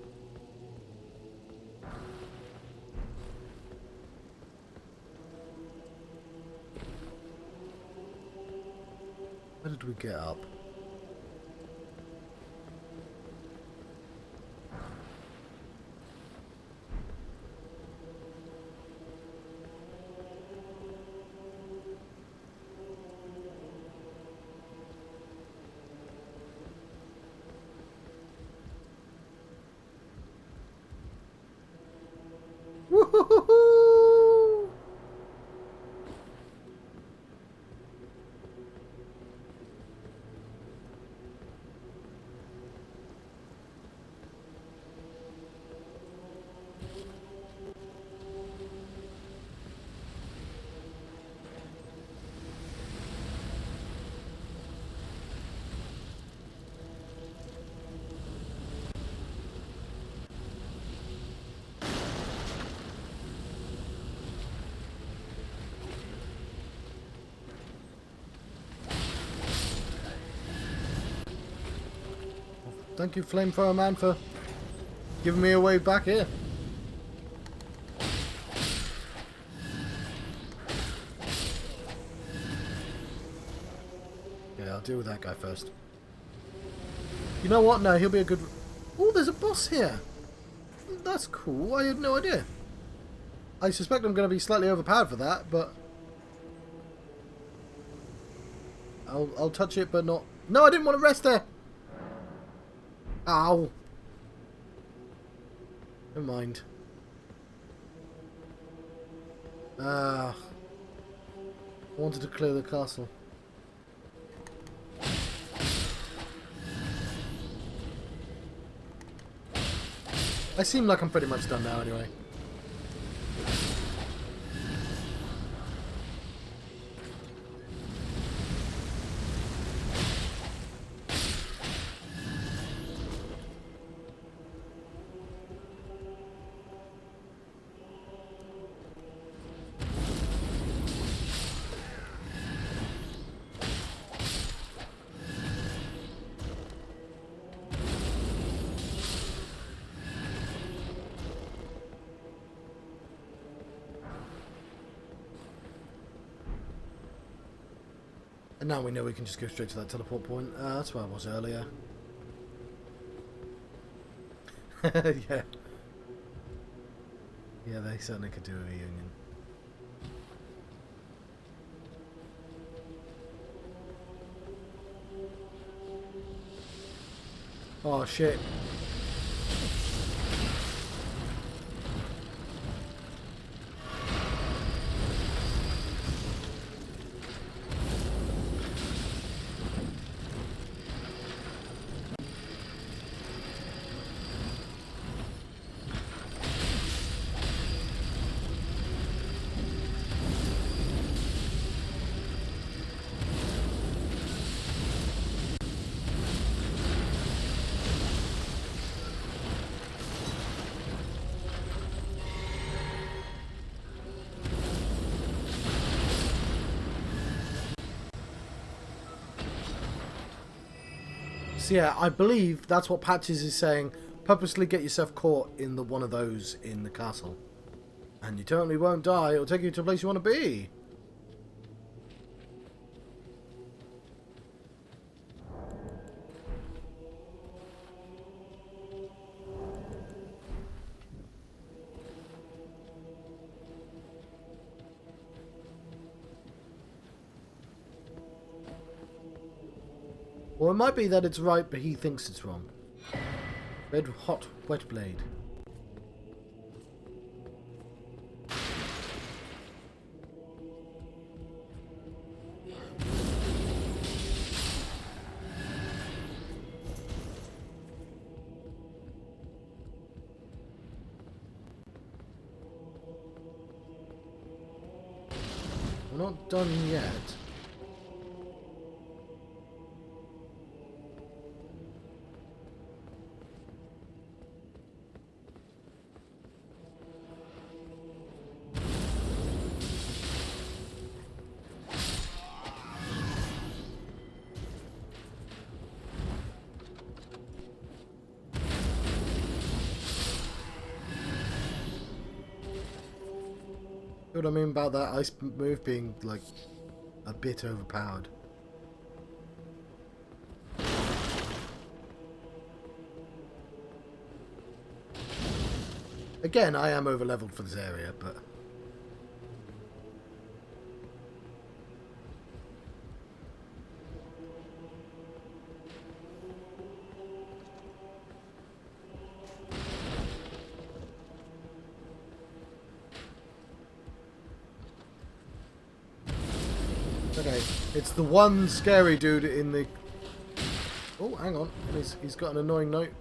Where did we get up? Woo-hoo-hoo-hoo! Thank you, Flamethrower Man, for giving me a way back here. Yeah, I'll deal with that guy first. You know what? No, he'll be a good... Oh, there's a boss here. That's cool. I had no idea. I suspect I'm going to be slightly overpowered for that, but... I'll touch it, but not... No, I didn't want to rest there. Ow. Never mind. I wanted to clear the castle. I seem like I'm pretty much done now anyway. And now we know we can just go straight to that teleport point. That's where I was earlier. Yeah. Yeah, they certainly could do a reunion. Oh shit. So yeah, I believe that's what Patches is saying. Purposely get yourself caught in the one of those in the castle. And you totally won't die. It'll take you to a place you want to be. Or it might be that it's right, but he thinks it's wrong. Red hot wet blade. We're not done yet. See what I mean about that ice move being, like, a bit overpowered. Again, I am over-leveled for this area, but... Okay, it's the one scary dude in the... Oh, hang on. He's got an annoying note.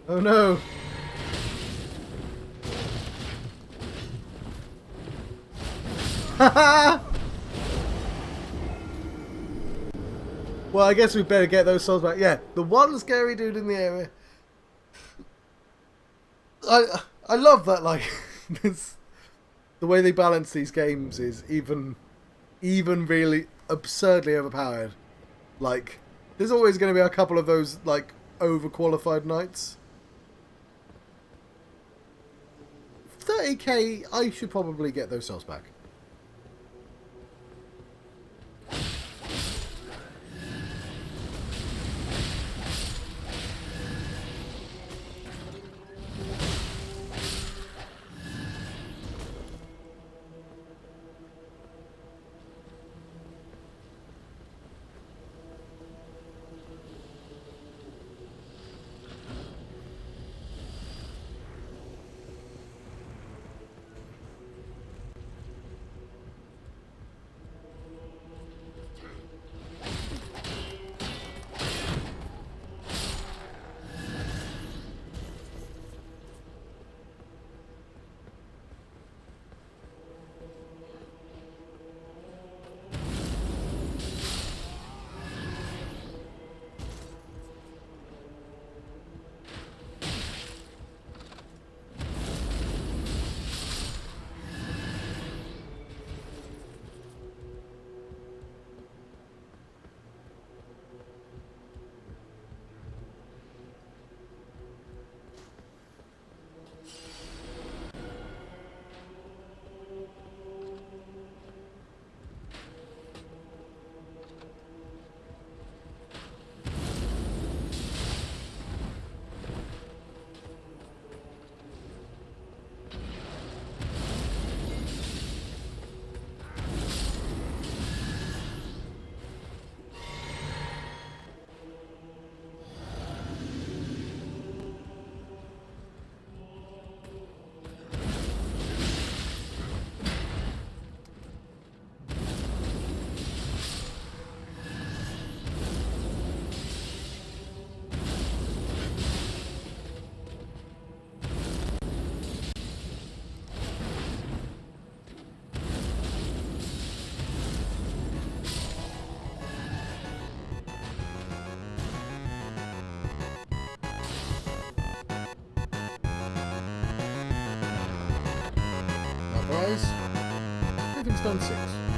Oh no! Haha! Well, I guess we better get those souls back. Yeah, the one scary dude in the area. I love that, like, this, the way they balance these games is even really absurdly overpowered. Like, there's always going to be a couple of those, like, overqualified knights. 30k, I should probably get those souls back. is... Everything's done 6.